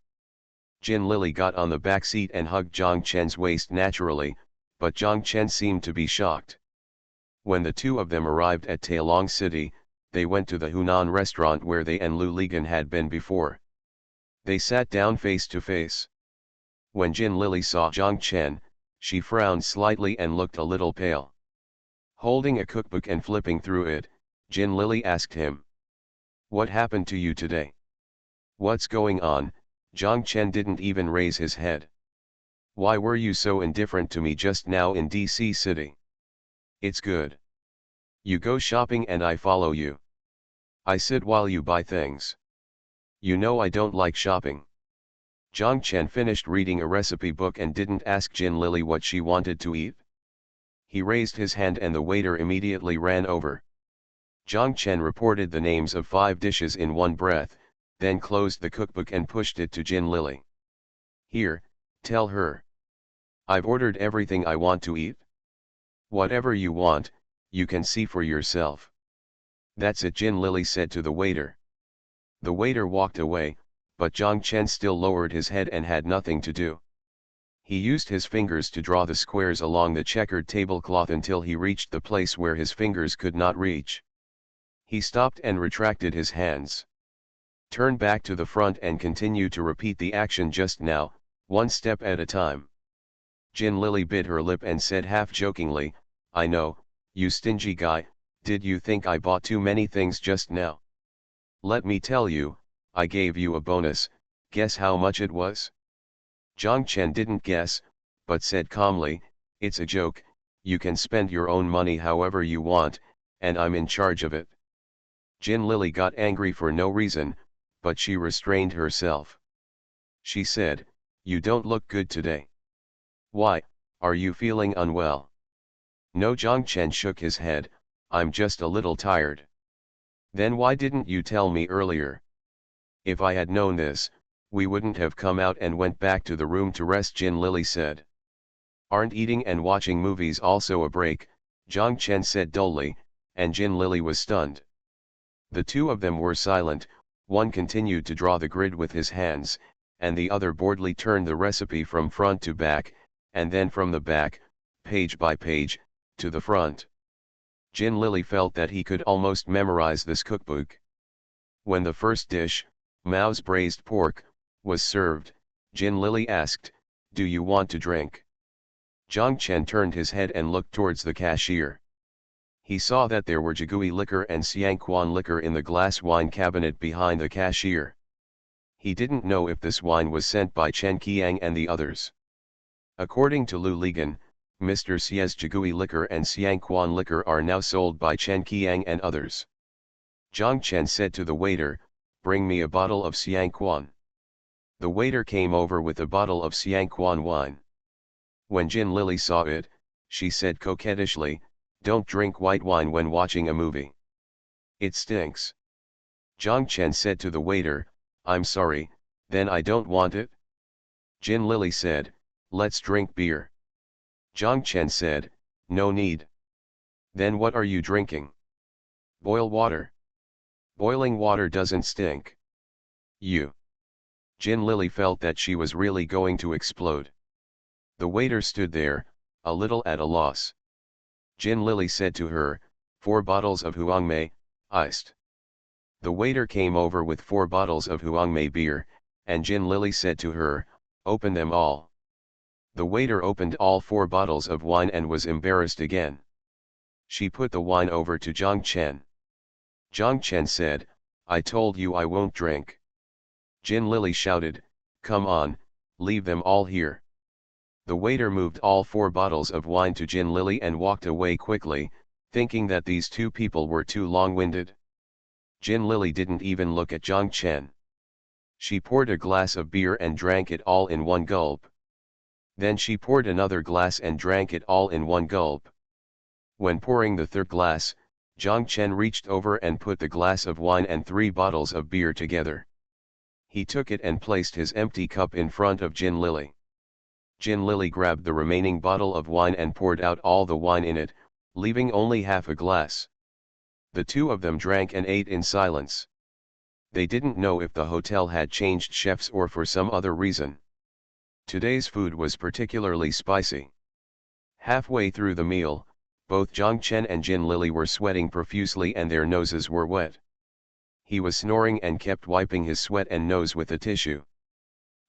Jin Lily got on the back seat and hugged Zhang Chen's waist naturally, but Zhang Chen seemed to be shocked. When the two of them arrived at Tailong City, they went to the Hunan restaurant where they and Lu Ligan had been before. They sat down face to face. When Jin Lily saw Zhang Chen, she frowned slightly and looked a little pale. Holding a cookbook and flipping through it, Jin Lily asked him, "What happened to you today? What's going on?" Zhang Chen didn't even raise his head. "Why were you so indifferent to me just now in DC City? It's good. You go shopping and I follow you. I sit while you buy things. You know I don't like shopping." Zhang Chen finished reading a recipe book and didn't ask Jin Lily what she wanted to eat. He raised his hand and the waiter immediately ran over. Zhang Chen reported the names of 5 dishes in one breath, then closed the cookbook and pushed it to Jin Lily. "Here, tell her. I've ordered everything I want to eat. Whatever you want, you can see for yourself." "That's it," Jin Lily said to the waiter. The waiter walked away, but Zhang Chen still lowered his head and had nothing to do. He used his fingers to draw the squares along the checkered tablecloth until he reached the place where his fingers could not reach. He stopped and retracted his hands. "Turn back to the front and continue to repeat the action just now, one step at a time." Jin Lily bit her lip and said half-jokingly, "I know, you stingy guy, did you think I bought too many things just now? Let me tell you, I gave you a bonus, guess how much it was?" Zhang Chen didn't guess, but said calmly, "It's a joke, you can spend your own money however you want, and I'm in charge of it." Jin Lily got angry for no reason, but she restrained herself. She said, "You don't look good today. Why, are you feeling unwell?" "No," Zhang Chen shook his head, "I'm just a little tired." "Then why didn't you tell me earlier? If I had known this, we wouldn't have come out and went back to the room to rest," Jin Lily said. "Aren't eating and watching movies also a break?" Zhang Chen said dully, and Jin Lily was stunned. The two of them were silent, one continued to draw the grid with his hands, and the other boredly turned the recipe from front to back, and then from the back, page by page, to the front. Jin Lily felt that he could almost memorize this cookbook. When the first dish, Mao's braised pork, was served, Jin Lily asked, "Do you want to drink?" Zhang Chen turned his head and looked towards the cashier. He saw that there were Jigui liquor and Xiangquan liquor in the glass wine cabinet behind the cashier. He didn't know if this wine was sent by Chen Qiang and the others. According to Lu Ligan, Mr. Xie's Jigui liquor and Xiangquan liquor are now sold by Chen Qiang and others. Zhang Chen said to the waiter, "Bring me a bottle of Xiangquan." The waiter came over with a bottle of Xiangquan wine. When Jin Lily saw it, she said coquettishly, "Don't drink white wine when watching a movie. It stinks." Zhang Chen said to the waiter, "I'm sorry, then I don't want it." Jin Lily said, "Let's drink beer." Zhang Chen said, "No need." "Then what are you drinking?" "Boil water." "Boiling water doesn't stink." "You." Jin Lily felt that she was really going to explode. The waiter stood there, a little at a loss. Jin Lily said to her, "4 bottles of Huangmei, iced." The waiter came over with 4 bottles of Huangmei beer, and Jin Lily said to her, "Open them all." The waiter opened all 4 bottles of wine and was embarrassed again. She put the wine over to Zhang Chen. Zhang Chen said, "I told you I won't drink." Jin Lily shouted, "Come on, leave them all here." The waiter moved all 4 bottles of wine to Jin Lily and walked away quickly, thinking that these two people were too long-winded. Jin Lily didn't even look at Zhang Chen. She poured a glass of beer and drank it all in one gulp. Then she poured another glass and drank it all in one gulp. When pouring the third glass, Jiang Chen reached over and put the glass of wine and 3 bottles of beer together. He took it and placed his empty cup in front of Jin Lily. Jin Lily grabbed the remaining bottle of wine and poured out all the wine in it, leaving only half a glass. The two of them drank and ate in silence. They didn't know if the hotel had changed chefs or for some other reason. Today's food was particularly spicy. Halfway through the meal, both Jiang Chen and Jin Lily were sweating profusely and their noses were wet. He was snoring and kept wiping his sweat and nose with a tissue.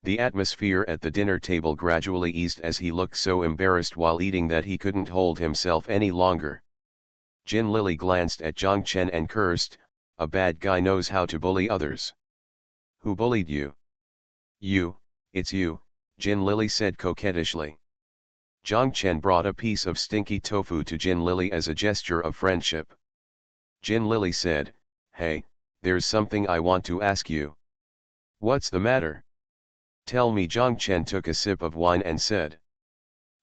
The atmosphere at the dinner table gradually eased as he looked so embarrassed while eating that he couldn't hold himself any longer. Jin Lily glanced at Jiang Chen and cursed, "A bad guy knows how to bully others." "Who bullied you?" "You, it's you," Jin Lily said coquettishly. Jiang Chen brought a piece of stinky tofu to Jin Lily as a gesture of friendship. Jin Lily said, "Hey, there's something I want to ask you." "What's the matter?" "Tell me." Jiang Chen took a sip of wine and said.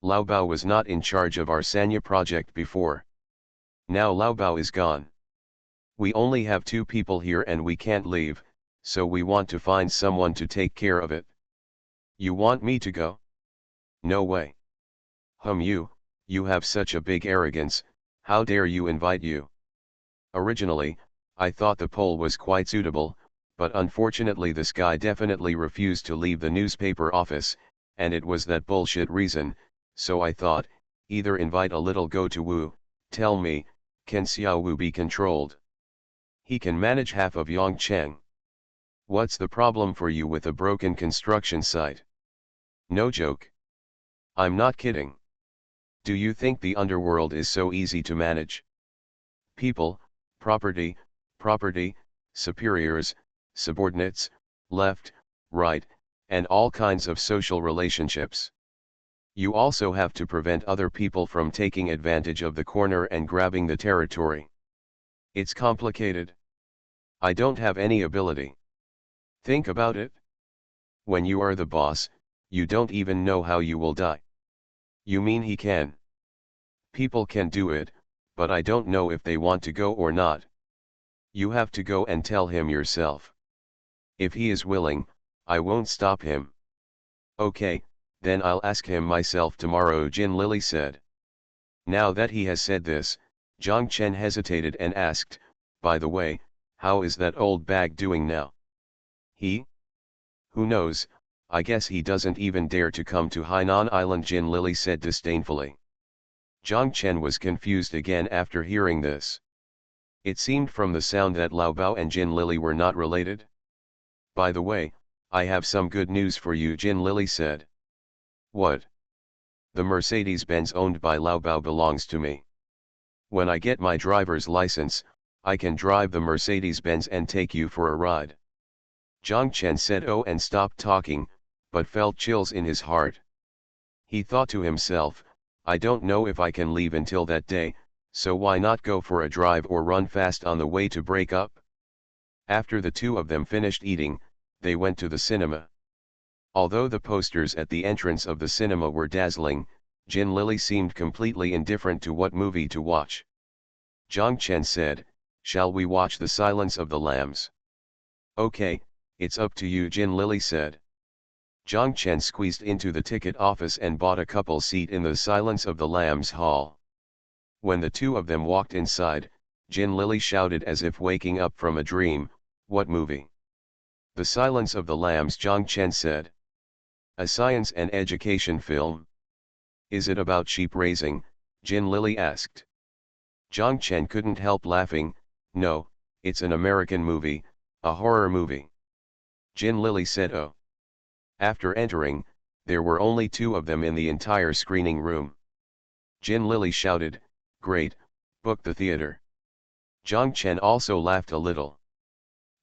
"Lao Bao was not in charge of our Sanya project before. Now Lao Bao is gone. We only have 2 people here and we can't leave, so we want to find someone to take care of it." "You want me to go?" "No way." You have such a big arrogance, how dare you invite you?" "Originally, I thought the poll was quite suitable, but unfortunately this guy definitely refused to leave the newspaper office, and it was that bullshit reason, so I thought, either invite a little go to Wu, tell me, can Xiao Wu be controlled? He can manage half of Yongcheng. What's the problem for you with a broken construction site? No joke. I'm not kidding. Do you think the underworld is so easy to manage? People, property, superiors, subordinates, left, right, and all kinds of social relationships. You also have to prevent other people from taking advantage of the corner and grabbing the territory. It's complicated. I don't have any ability. Think about it. When you are the boss, you don't even know how you will die. You mean he can? People can do it, but I don't know if they want to go or not. You have to go and tell him yourself. If he is willing, I won't stop him." "Okay, then I'll ask him myself tomorrow," Jin Lily said. Now that he has said this, Jiang Chen hesitated and asked, "By the way, how is that old bag doing now?" "He? Who knows, I guess he doesn't even dare to come to Hainan Island," Jin Lily said disdainfully. Jiang Chen was confused again after hearing this. It seemed from the sound that Lao Bao and Jin Lily were not related. "By the way, I have some good news for you," Jin Lily said. "What?" "The Mercedes-Benz owned by Lao Bao belongs to me. When I get my driver's license, I can drive the Mercedes-Benz and take you for a ride." Jiang Chen said "oh" and stopped talking, but felt chills in his heart. He thought to himself, "I don't know if I can leave until that day, so why not go for a drive or run fast on the way to break up?" After the two of them finished eating, they went to the cinema. Although the posters at the entrance of the cinema were dazzling, Jin Lily seemed completely indifferent to what movie to watch. Jiang Chen said, "Shall we watch The Silence of the Lambs?" "Okay, it's up to you," Jin Lily said. Jiang Chen squeezed into the ticket office and bought a couple seat in The Silence of the Lambs hall. When the two of them walked inside, Jin Lily shouted as if waking up from a dream, "What movie?" "The Silence of the Lambs," Jiang Chen said. "A science and education film? Is it about sheep raising?" Jin Lily asked. Jiang Chen couldn't help laughing. "No, it's an American movie, a horror movie." Jin Lily said "oh." After entering, there were only 2 of them in the entire screening room. Jin Lily shouted, "Great, book the theater." Jiang Chen also laughed a little.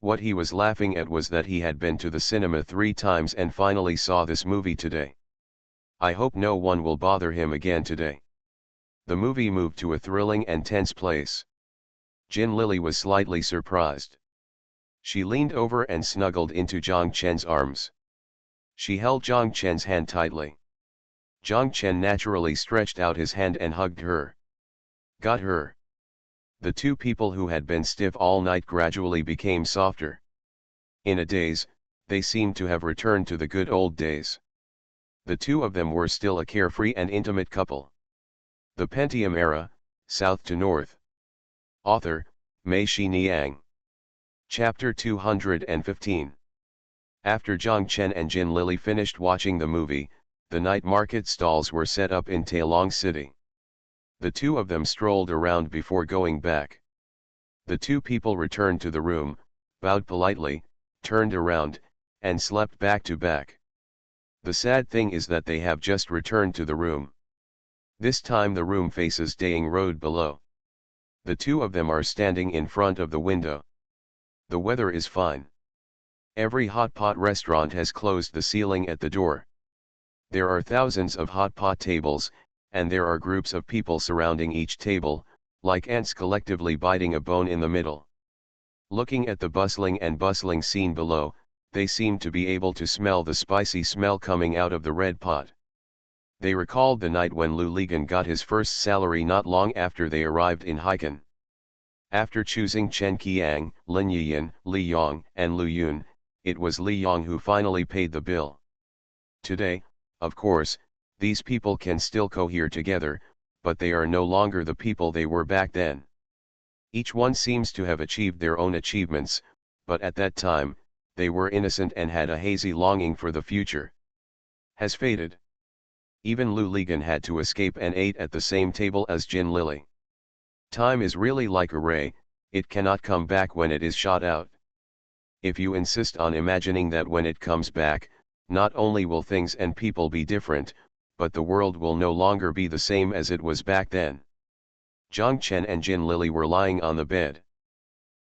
What he was laughing at was that he had been to the cinema 3 times and finally saw this movie today. I hope no one will bother him again today. The movie moved to a thrilling and tense place. Jin Lily was slightly surprised. She leaned over and snuggled into Zhang Chen's arms. She held Zhang Chen's hand tightly. Zhang Chen naturally stretched out his hand and hugged her. Got her. The two people who had been stiff all night gradually became softer. In a daze, they seemed to have returned to the good old days. The two of them were still a carefree and intimate couple. The Pentium Era, South to North. Author, Mei Xiniang. Chapter 215. After Zhang Chen and Jin Lili finished watching the movie, the night market stalls were set up in Tailong City. The two of them strolled around before going back. The two people returned to the room, bowed politely, turned around, and slept back to back. The sad thing is that they have just returned to the room. This time the room faces Dayang Road below. The two of them are standing in front of the window. The weather is fine. Every hot pot restaurant has closed the ceiling at the door. There are thousands of hot pot tables, and there are groups of people surrounding each table, like ants collectively biting a bone in the middle. Looking at the bustling scene below, they seem to be able to smell the spicy smell coming out of the red pot. They recalled the night when Lu Ligan got his first salary not long after they arrived in Haikan. After choosing Chen Qiang, Lin Yiyan, Li Yong, and Lu Yun, it was Li Yong who finally paid the bill. Today, of course, these people can still cohere together, but they are no longer the people they were back then. Each one seems to have achieved their own achievements, but at that time, they were innocent and had a hazy longing for the future. Has faded. Even Lu Ligan had to escape and ate at the same table as Jin Lili. Time is really like a ray, it cannot come back when it is shot out. If you insist on imagining that when it comes back, not only will things and people be different, but the world will no longer be the same as it was back then. Zhang Chen and Jin Lili were lying on the bed.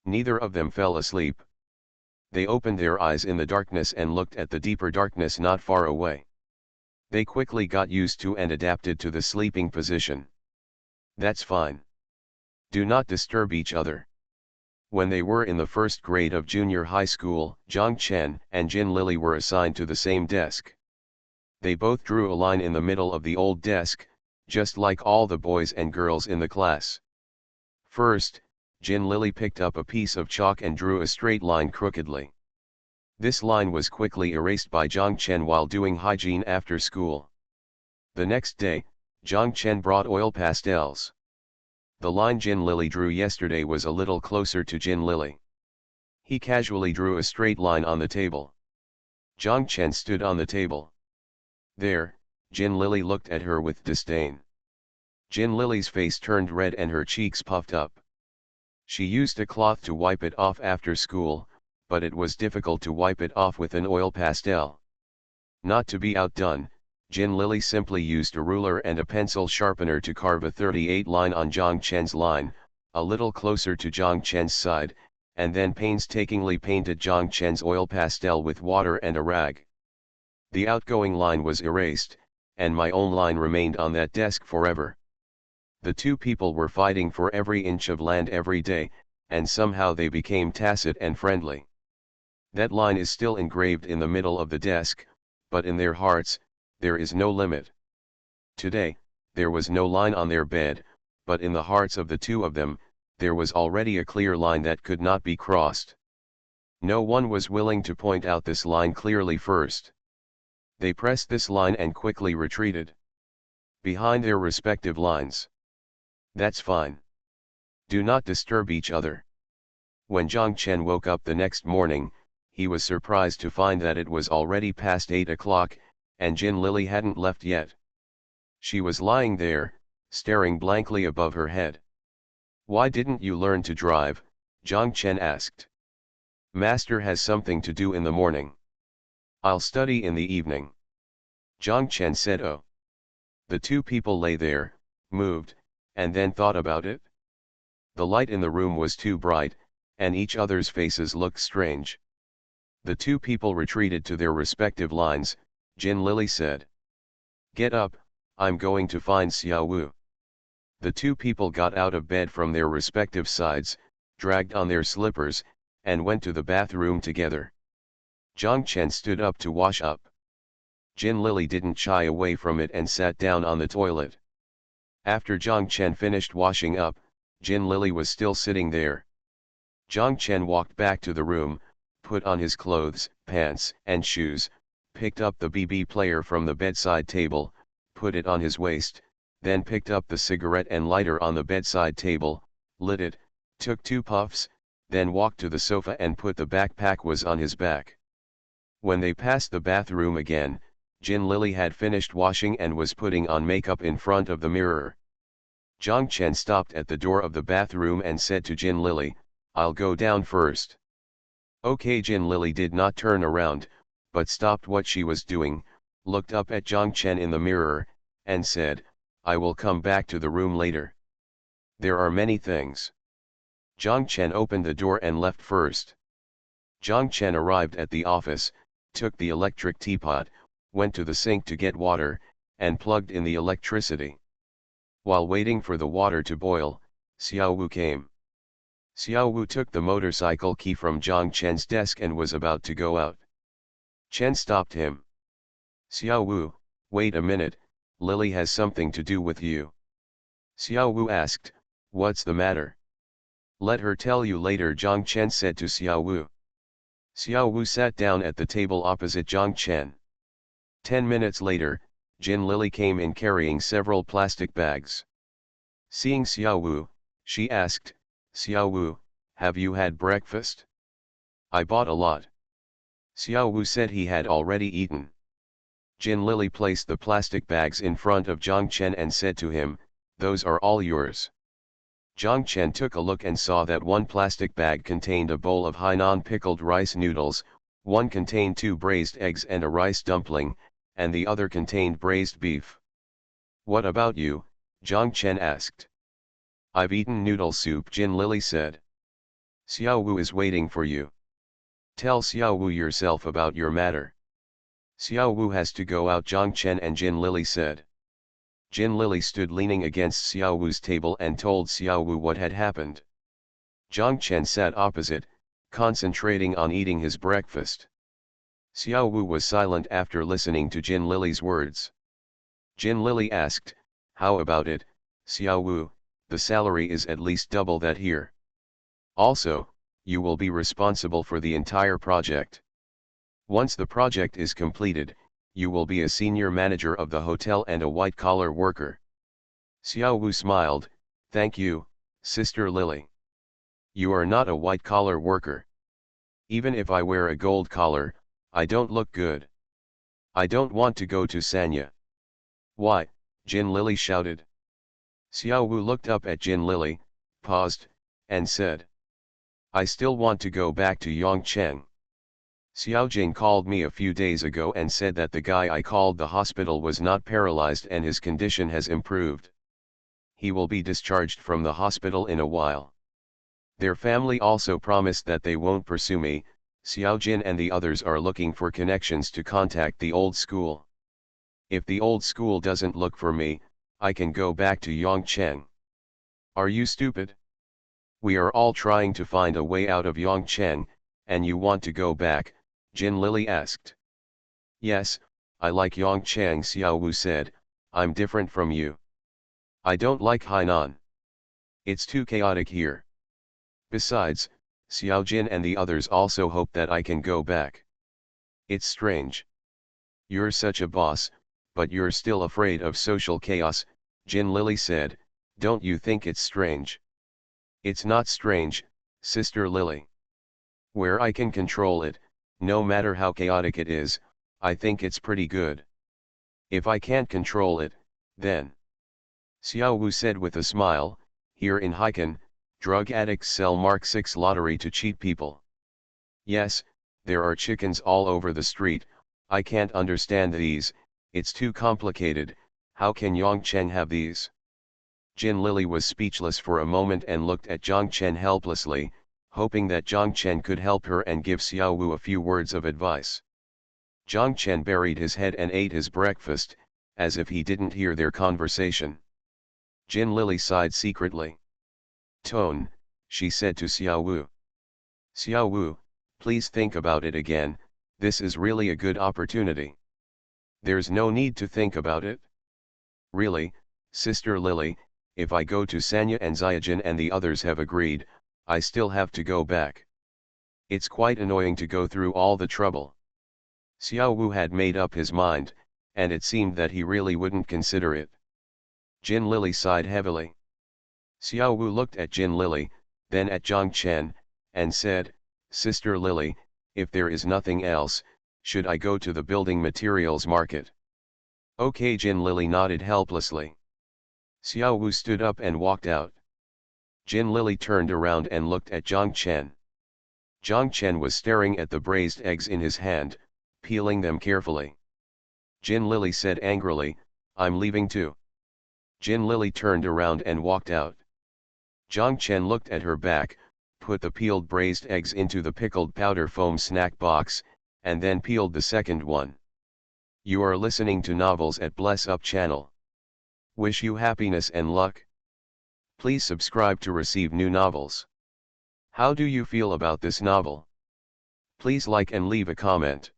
Neither of them fell asleep. They opened their eyes in the darkness and looked at the deeper darkness not far away. They quickly got used to and adapted to the sleeping position. That's fine. Do not disturb each other. When they were in the first grade of junior high school, Zhang Chen and Jin Lili were assigned to the same desk. They both drew a line in the middle of the old desk, just like all the boys and girls in the class. First, Jin Lili picked up a piece of chalk and drew a straight line crookedly. This line was quickly erased by Zhang Chen while doing hygiene after school. The next day, Zhang Chen brought oil pastels. The line Jin Lili drew yesterday was a little closer to Jin Lili. He casually drew a straight line on the table. Zhang Chen stood on the table. There, Jin Lili looked at her with disdain. Jin Lili's face turned red and her cheeks puffed up. She used a cloth to wipe it off after school, but it was difficult to wipe it off with an oil pastel. Not to be outdone, Jin Lili simply used a ruler and a pencil sharpener to carve a 38 line on Zhang Chen's line, a little closer to Zhang Chen's side, and then painstakingly painted Zhang Chen's oil pastel with water and a rag. The outgoing line was erased, and my own line remained on that desk forever. The two people were fighting for every inch of land every day, and somehow they became tacit and friendly. That line is still engraved in the middle of the desk, but in their hearts, there is no limit. Today, there was no line on their bed, but in the hearts of the two of them, there was already a clear line that could not be crossed. No one was willing to point out this line clearly first. They pressed this line and quickly retreated behind their respective lines. That's fine. Do not disturb each other. When Zhang Chen woke up the next morning, he was surprised to find that it was already past 8 o'clock, and Jin Lili hadn't left yet. She was lying there, staring blankly above her head. Why didn't you learn to drive? Zhang Chen asked. Master has something to do in the morning. I'll study in the evening. Zhang Chen said. Oh. The two people lay there, moved, and then thought about it. The light in the room was too bright, and each other's faces looked strange. The two people retreated to their respective lines. Jin Lili said. Get up, I'm going to find Xiao Wu. The two people got out of bed from their respective sides, dragged on their slippers, and went to the bathroom together. Jiang Chen stood up to wash up. Jin Lily didn't shy away from it and sat down on the toilet. After Jiang Chen finished washing up, Jin Lily was still sitting there. Jiang Chen walked back to the room, put on his clothes, pants, and shoes, picked up the BB player from the bedside table, put it on his waist, then picked up the cigarette and lighter on the bedside table, lit it, took 2 puffs, then walked to the sofa and put the backpack was on his back. When they passed the bathroom again, Jin Lily had finished washing and was putting on makeup in front of the mirror. Jiang Chen stopped at the door of the bathroom and said to Jin Lily, "I'll go down first." Okay. Jin Lily did not turn around, but stopped what she was doing, looked up at Jiang Chen in the mirror, and said, "I will come back to the room later. There are many things." Jiang Chen opened the door and left first. Jiang Chen arrived at the office, took the electric teapot, went to the sink to get water, and plugged in the electricity. While waiting for the water to boil, Xiao Wu came. Xiao Wu took the motorcycle key from Jiang Chen's desk and was about to go out. Chen stopped him. "Xiao Wu, wait a minute, Lily has something to do with you." Xiao Wu asked, "What's the matter?" "Let her tell you later," Jiang Chen said to Xiao Wu. Xiao Wu sat down at the table opposite Jiang Chen. 10 minutes later, Jin Lily came in carrying several plastic bags. Seeing Xiao Wu, she asked, "Xiao Wu, have you had breakfast?" "I bought a lot." Xiao Wu said he had already eaten. Jin Lily placed the plastic bags in front of Jiang Chen and said to him, "Those are all yours." Jiang Chen took a look and saw that one plastic bag contained a bowl of Hainan pickled rice noodles, one contained 2 braised eggs and a rice dumpling, and the other contained braised beef. "What about you?" Jiang Chen asked. "I've eaten noodle soup," Jin Lily said. "Xiao Wu is waiting for you. Tell Xiao Wu yourself about your matter." "Xiao Wu has to go out," Jiang Chen and Jin Lily said. Jin Lily stood leaning against Xiao Wu's table and told Xiao Wu what had happened. Jiang Chen sat opposite, concentrating on eating his breakfast. Xiao Wu was silent after listening to Jin Lily's words. Jin Lily asked, "How about it, Xiao Wu? The salary is at least double that here. Also, you will be responsible for the entire project. Once the project is completed, you will be a senior manager of the hotel and a white-collar worker." Xiao Wu smiled, "Thank you, Sister Lily. You are not a white-collar worker. Even if I wear a gold collar, I don't look good. I don't want to go to Sanya." "Why?" Jin Lily shouted. Xiao Wu looked up at Jin Lily, paused, and said, "I still want to go back to Yongcheng. Xiao Jing called me a few days ago and said that the guy I called the hospital was not paralyzed and his condition has improved. He will be discharged from the hospital in a while. Their family also promised that they won't pursue me. Xiao Jin and the others are looking for connections to contact the old school. If the old school doesn't look for me, I can go back to Yongcheng. Are you stupid? We are all trying to find a way out of Yongcheng, and you want to go back?" Jin Lily asked. "Yes, I like Yongcheng," Xiao Wu said. "I'm different from you. I don't like Hainan. It's too chaotic here. Besides, Xiao Jin and the others also hope that I can go back. It's strange. You're such a boss, but you're still afraid of social chaos," Jin Lily said. "Don't you think it's strange?" "It's not strange, Sister Lily. Where I can control it, no matter how chaotic it is, I think it's pretty good. If I can't control it, then..." Xiao Wu said with a smile, "Here in Haikan, drug addicts sell Mark 6 lottery to cheat people. Yes, there are chickens all over the street. I can't understand these, it's too complicated. How can Yongcheng have these?" Jin Lily was speechless for a moment and looked at Jiang Chen helplessly, hoping that Jiang Chen could help her and give Xiao Wu a few words of advice. Jiang Chen buried his head and ate his breakfast, as if he didn't hear their conversation. Jin Lily sighed secretly. "Tone," she said to Xiao Wu. Xiao Wu, please think about it again, this is really a good opportunity. There's no need to think about it. Really, Sister Lily, if I go to Sanya and Xiaojin and the others have agreed, I still have to go back. It's quite annoying to go through all the trouble. Xiao Wu had made up his mind, and it seemed that he really wouldn't consider it. Jin Lily sighed heavily. Xiao Wu looked at Jin Lily, then at Zhang Chen, and said, Sister Lily, if there is nothing else, should I go to the building materials market? Okay, Jin Lily nodded helplessly. Xiao Wu stood up and walked out. Jin Lily turned around and looked at Zhang Chen. Zhang Chen was staring at the braised eggs in his hand, peeling them carefully. Jin Lily said angrily, I'm leaving too. Jin Lily turned around and walked out. Zhang Chen looked at her back, put the peeled braised eggs into the pickled powder foam snack box, and then peeled the second one. You are listening to Novels at Bless Up channel. Wish you happiness and luck. Please subscribe to receive new novels. How do you feel about this novel? Please like and leave a comment.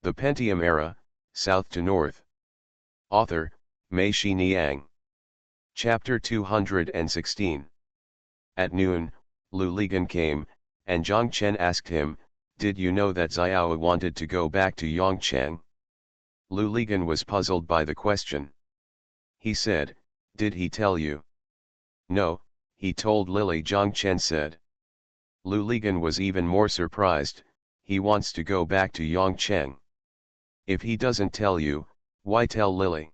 The Pentium Era, South to North. Author, Mei Shi Niang. Chapter 216. At noon, Lu Ligan came, and Zhang Chen asked him, did you know that Xiao wanted to go back to Yongcheng? Lu Ligan was puzzled by the question. He said, did he tell you? No, he told Lily, Zhang Chen said. Lu Ligan was even more surprised, he wants to go back to Yongcheng. If he doesn't tell you, why tell Lily?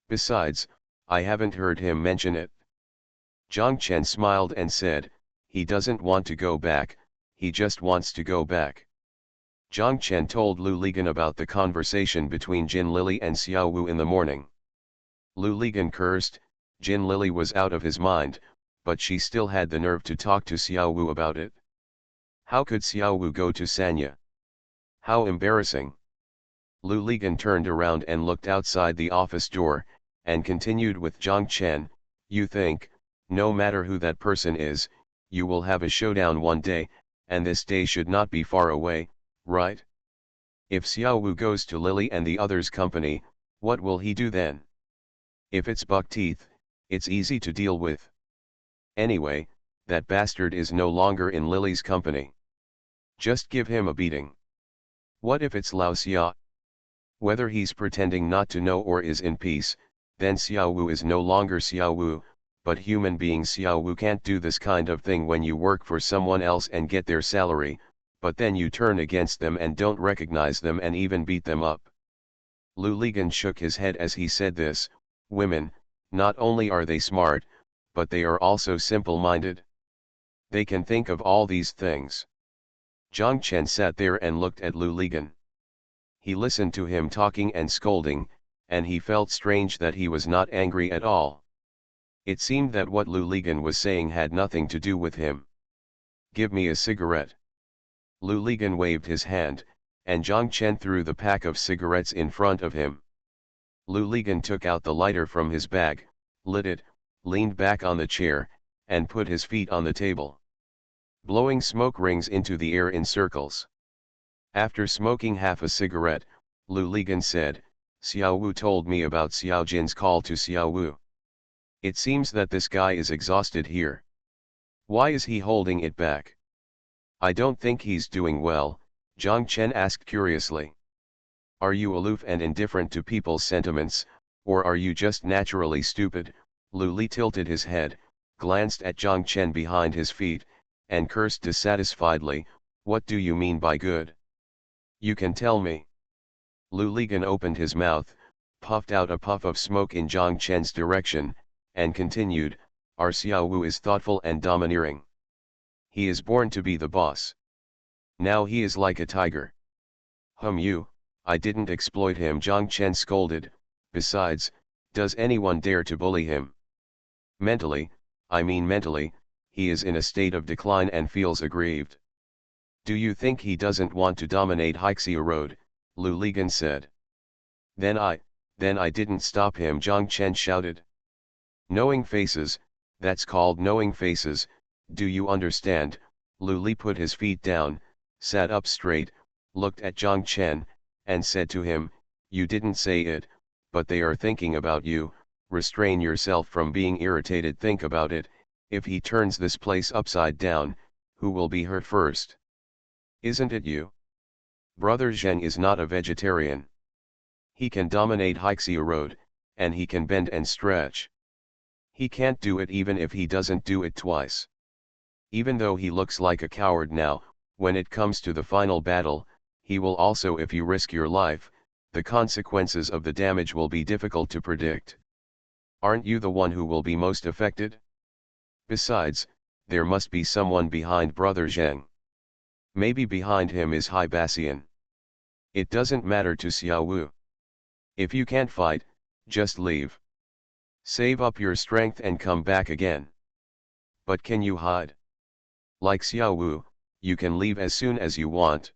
Besides, I haven't heard him mention it. Zhang Chen smiled and said, he doesn't want to go back, he just wants to go back. Zhang Chen told Lu Ligan about the conversation between Jin Lily and Xiao Wu in the morning. Lu Ligan cursed, Jin Lily was out of his mind, but she still had the nerve to talk to Xiao Wu about it. How could Xiao Wu go to Sanya? How embarrassing. Lu Ligan turned around and looked outside the office door, and continued with Zhang Chen, you think, no matter who that person is, you will have a showdown one day, and this day should not be far away, right? If Xiao Wu goes to Lily and the others' company, what will he do then? If it's buck teeth, it's easy to deal with. Anyway, that bastard is no longer in Lily's company. Just give him a beating. What if it's Lao Xia? Whether he's pretending not to know or is in peace, then Xiao Wu is no longer Xiao Wu, but human being Xiao Wu can't do this kind of thing when you work for someone else and get their salary, but then you turn against them and don't recognize them and even beat them up. Lu Ligan shook his head as he said this, women, not only are they smart, but they are also simple-minded. They can think of all these things. Zhang Chen sat there and looked at Lu Ligan. He listened to him talking and scolding, and he felt strange that he was not angry at all. It seemed that what Lu Ligan was saying had nothing to do with him. Give me a cigarette. Lu Ligan waved his hand, and Zhang Chen threw the pack of cigarettes in front of him. Lu Ligan took out the lighter from his bag, lit it, leaned back on the chair, and put his feet on the table. Blowing smoke rings into the air in circles. After smoking half a cigarette, Lu Ligan said, Xiao Wu told me about Xiao Jin's call to Xiao Wu. It seems that this guy is exhausted here. Why is he holding it back? I don't think he's doing well, Zhang Chen asked curiously. Are you aloof and indifferent to people's sentiments, or are you just naturally stupid? Lu Li tilted his head, glanced at Zhang Chen behind his feet, and cursed dissatisfiedly, what do you mean by good? You can tell me. Lu Ligan opened his mouth, puffed out a puff of smoke in Zhang Chen's direction, and continued, our Xiao Wu is thoughtful and domineering. He is born to be the boss. Now he is like a tiger. I didn't exploit him, Zhang Chen scolded, besides, does anyone dare to bully him? Mentally, he is in a state of decline and feels aggrieved. Do you think he doesn't want to dominate Hixia Road? Lu Ligan said. Then I didn't stop him, Zhang Chen shouted. Knowing faces, that's called knowing faces, do you understand? Lu Li put his feet down, sat up straight, looked at Jiang Chen, and said to him, "You didn't say it, but they are thinking about you. Restrain yourself from being irritated. Think about it, if he turns this place upside down, who will be hurt first? Isn't it you? Brother Zheng is not a vegetarian. He can dominate Hixia Road, and he can bend and stretch. He can't do it even if he doesn't do it twice. Even though he looks like a coward now, when it comes to the final battle, he will also. If you risk your life, the consequences of the damage will be difficult to predict. Aren't you the one who will be most affected? Besides, there must be someone behind Brother Zheng. Maybe behind him is Hai Bassian. It doesn't matter to Xiao Wu. If you can't fight, just leave. Save up your strength and come back again. But can you hide? Like Xiao Wu, you can leave as soon as you want."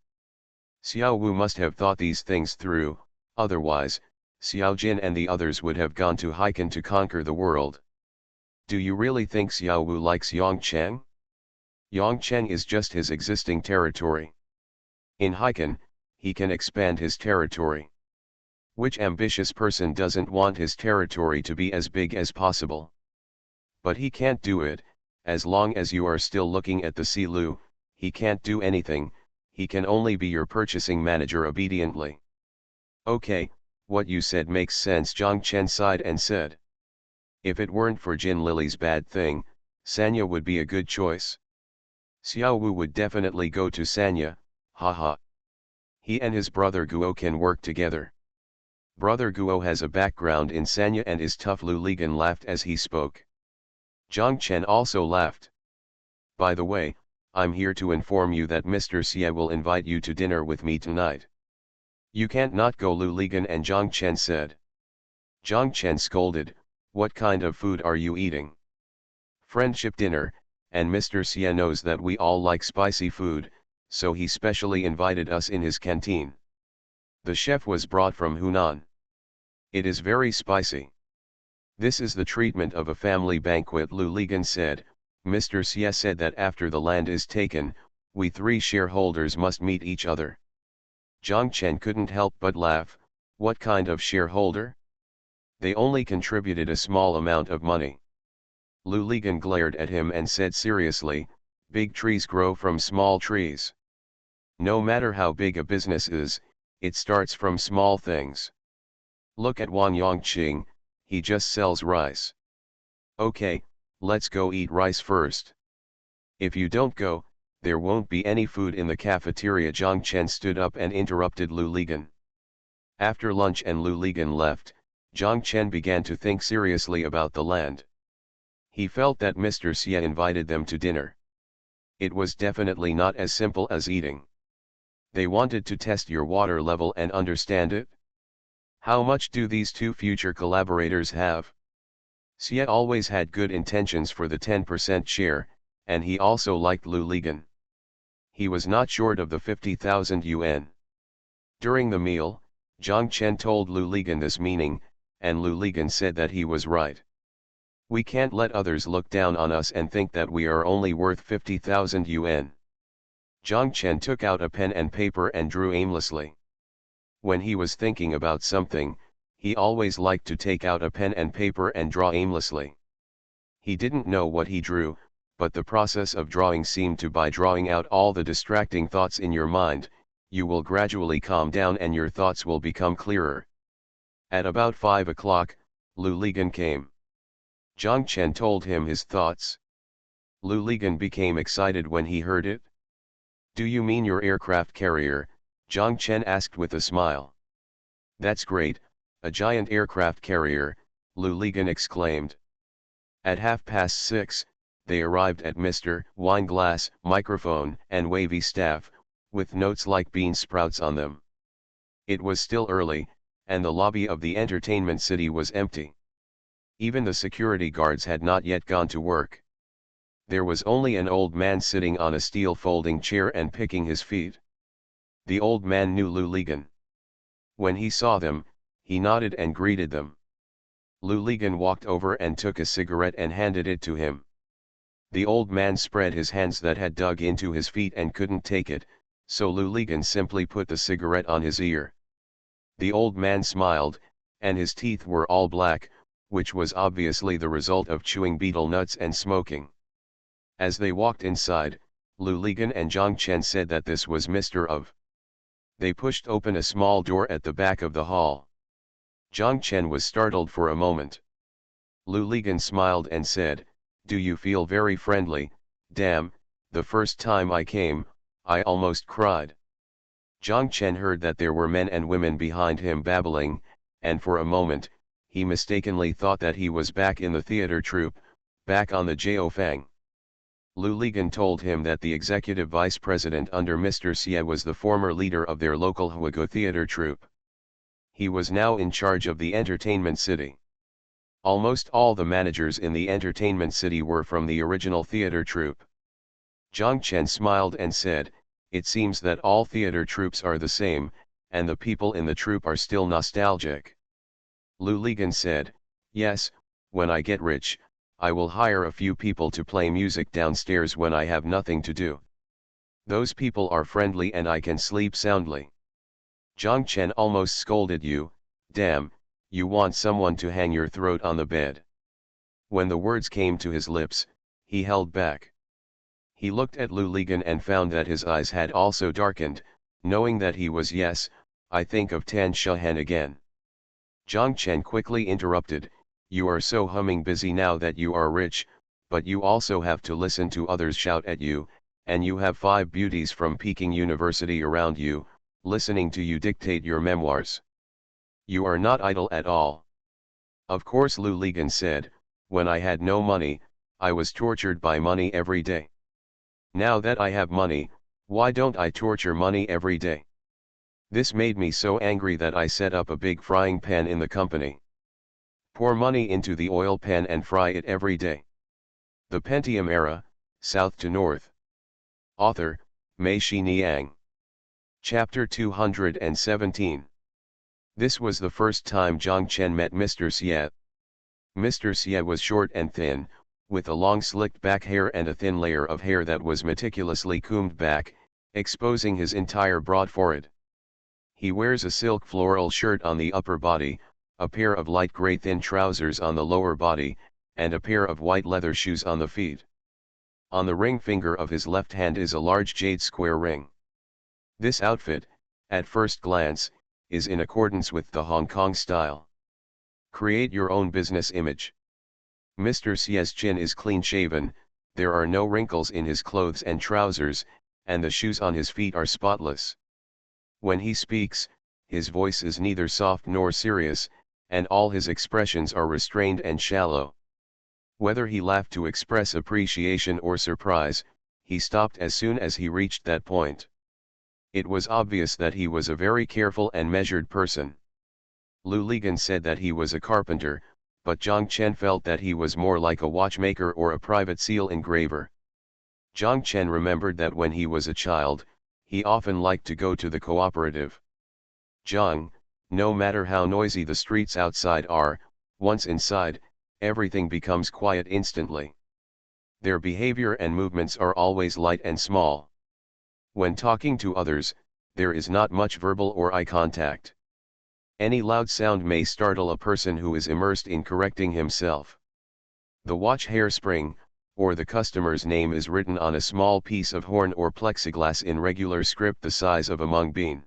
Xiao Wu must have thought these things through, otherwise, Xiao Jin and the others would have gone to Heikan to conquer the world. Do you really think Xiao Wu likes Yongcheng? Yongcheng is just his existing territory. In Heikan, he can expand his territory. Which ambitious person doesn't want his territory to be as big as possible? But he can't do it. As long as you are still looking at the Silu, he can't do anything. He can only be your purchasing manager obediently. "Okay, what you said makes sense." Jiang Chen sighed and said. "If it weren't for Jin Lily's bad thing, Sanya would be a good choice. Xiao Wu would definitely go to Sanya, haha. He and his brother Guo can work together. Brother Guo has a background in Sanya and is tough." Lu Ligan laughed as he spoke. Jiang Chen also laughed. "By the way, I'm here to inform you that Mr. Xie will invite you to dinner with me tonight." "You can't not go," Lu Ligan and Jiang Chen said. Jiang Chen scolded, "What kind of food are you eating?" "Friendship dinner, and Mr. Xie knows that we all like spicy food, so he specially invited us in his canteen. The chef was brought from Hunan. It is very spicy. This is the treatment of a family banquet." Lu Ligan said. "Mr. Xie said that after the land is taken, we three shareholders must meet each other." Jiang Chen couldn't help but laugh. "What kind of shareholder? They only contributed a small amount of money." Lu Ligan glared at him and said seriously, "Big trees grow from small trees. No matter how big a business is, it starts from small things. Look at Wang Yongqing, he just sells rice. Okay, let's go eat rice first. If you don't go, there won't be any food in the cafeteria." Jiang Chen stood up and interrupted Lu Ligan. After lunch and Lu Ligan left, Jiang Chen began to think seriously about the land. He felt that Mr. Xie invited them to dinner. It was definitely not as simple as eating. They wanted to test your water level and understand it. How much do these two future collaborators have? Xie always had good intentions for the 10% share, and he also liked Lu Ligan. He was not short of the 50,000 yuan. During the meal, Jiang Chen told Lu Ligan this meaning, and Lu Ligan said that he was right. "We can't let others look down on us and think that we are only worth 50,000 yuan. Jiang Chen took out a pen and paper and drew aimlessly. When he was thinking about something, he always liked to take out a pen and paper and draw aimlessly. He didn't know what he drew, but the process of drawing seemed to by drawing out all the distracting thoughts in your mind, you will gradually calm down and your thoughts will become clearer. At about 5 o'clock, Lu Ligan came. Jiang Chen told him his thoughts. Lu Ligan became excited when he heard it. "Do you mean your aircraft carrier?" Jiang Chen asked with a smile. "That's great, a giant aircraft carrier," Lu Ligan exclaimed. At 6:30, they arrived at Mr. Wineglass, microphone, and wavy staff, with notes like bean sprouts on them. It was still early, and the lobby of the entertainment city was empty. Even the security guards had not yet gone to work. There was only an old man sitting on a steel folding chair and picking his feet. The old man knew Lu Ligan. When he saw them, he nodded and greeted them. Lu Ligan walked over and took a cigarette and handed it to him. The old man spread his hands that had dug into his feet and couldn't take it, so Lu Ligan simply put the cigarette on his ear. The old man smiled, and his teeth were all black, which was obviously the result of chewing betel nuts and smoking. As they walked inside, Lu Ligan and Zhang Chen said that this was Mr. Of. They pushed open a small door at the back of the hall. Zhang Chen was startled for a moment. Lu Ligan smiled and said, "Do you feel very friendly? Damn, the first time I came, I almost cried." Zhang Chen heard that there were men and women behind him babbling, and for a moment, he mistakenly thought that he was back in the theater troupe, back on the Jiaofang. Lu Ligan told him that the executive vice president under Mr. Xie was the former leader of their local Huago theater troupe. He was now in charge of the entertainment city. Almost all the managers in the entertainment city were from the original theater troupe. Zhang Chen smiled and said, "It seems that all theater troupes are the same, and the people in the troupe are still nostalgic." Lu Ligan said, "Yes, when I get rich, I will hire a few people to play music downstairs when I have nothing to do. Those people are friendly and I can sleep soundly." Zhang Chen almost scolded you, "Damn, you want someone to hang your throat on the bed." When the words came to his lips, he held back. He looked at Lu Ligan and found that his eyes had also darkened, knowing that he was "Yes, I think of Tan Shahan again." Zhang Chen quickly interrupted, "You are so humming busy now that you are rich, but you also have to listen to others shout at you, and you have 5 beauties from Peking University around you, listening to you dictate your memoirs. You are not idle at all." "Of course," Lu Ligan said, "when I had no money, I was tortured by money every day. Now that I have money, why don't I torture money every day? This made me so angry that I set up a big frying pan in the company. Pour money into the oil pan and fry it every day." The Pentium Era, South to North. Author, Mei Xiniang. Chapter 217. This was the first time Zhang Chen met Mr. Xie. Mr. Xie was short and thin, with a long slicked back hair and a thin layer of hair that was meticulously combed back, exposing his entire broad forehead. He wears a silk floral shirt on the upper body, a pair of light gray thin trousers on the lower body, and a pair of white leather shoes on the feet. On the ring finger of his left hand is a large jade square ring. This outfit, at first glance, is in accordance with the Hong Kong style. Create your own business image. Mr. Xie's chin is clean-shaven, there are no wrinkles in his clothes and trousers, and the shoes on his feet are spotless. When he speaks, his voice is neither soft nor serious, and all his expressions are restrained and shallow. Whether he laughed to express appreciation or surprise, he stopped as soon as he reached that point. It was obvious that he was a very careful and measured person. Lu Ligan said that he was a carpenter, but Zhang Chen felt that he was more like a watchmaker or a private seal engraver. Zhang Chen remembered that when he was a child, he often liked to go to the cooperative. "Zhang, no matter how noisy the streets outside are, once inside, everything becomes quiet instantly. Their behavior and movements are always light and small. When talking to others, there is not much verbal or eye contact. Any loud sound may startle a person who is immersed in correcting himself. The watch hairspring, or the customer's name is written on a small piece of horn or plexiglass in regular script the size of a mung bean.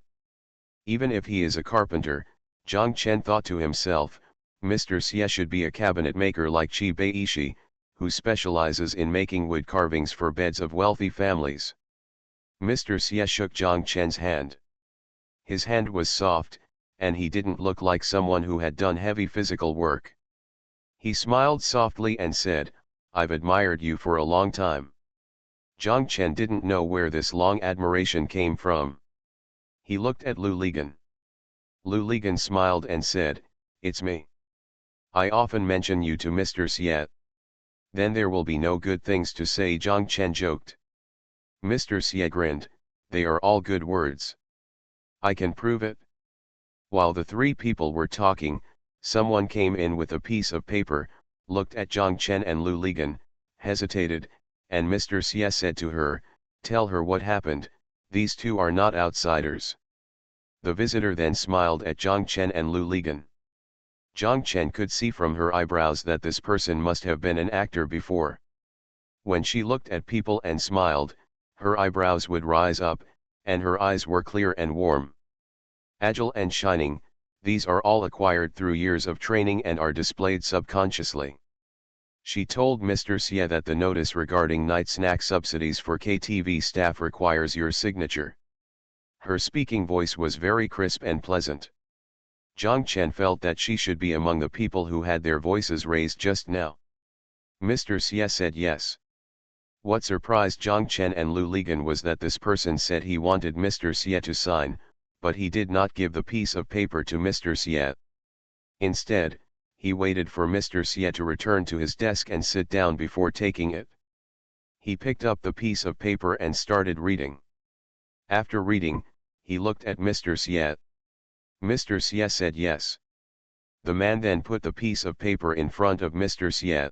Even if he is a carpenter," Zhang Chen thought to himself, "Mr. Xie should be a cabinet maker like Qi Beishi, who specializes in making wood carvings for beds of wealthy families." Mr. Xie shook Zhang Chen's hand. His hand was soft, and he didn't look like someone who had done heavy physical work. He smiled softly and said, "I've admired you for a long time." Zhang Chen didn't know where this long admiration came from. He looked at Lu Ligan. Lu Ligan smiled and said, "It's me. I often mention you to Mr. Xie. Then there will be no good things to say," Zhang Chen joked. Mr. Xie grinned, "They are all good words. I can prove it." While the 3 people were talking, someone came in with a piece of paper, looked at Zhang Chen and Lu Ligan, hesitated, and Mr. Xie said to her, "Tell her what happened, these two are not outsiders." The visitor then smiled at Zhang Chen and Lu Ligan. Zhang Chen could see from her eyebrows that this person must have been an actor before. When she looked at people and smiled, her eyebrows would rise up, and her eyes were clear and warm. Agile and shining, these are all acquired through years of training and are displayed subconsciously. She told Mr. Xie that the notice regarding night snack subsidies for KTV staff requires your signature. Her speaking voice was very crisp and pleasant. Zhang Chen felt that she should be among the people who had their voices raised just now. Mr. Xie said yes. What surprised Zhang Chen and Lu Ligan was that this person said he wanted Mr. Xie to sign, but he did not give the piece of paper to Mr. Xie. Instead, he waited for Mr. Xie to return to his desk and sit down before taking it. He picked up the piece of paper and started reading. After reading, he looked at Mr. Xie. Mr. Xie said yes. The man then put the piece of paper in front of Mr. Xie.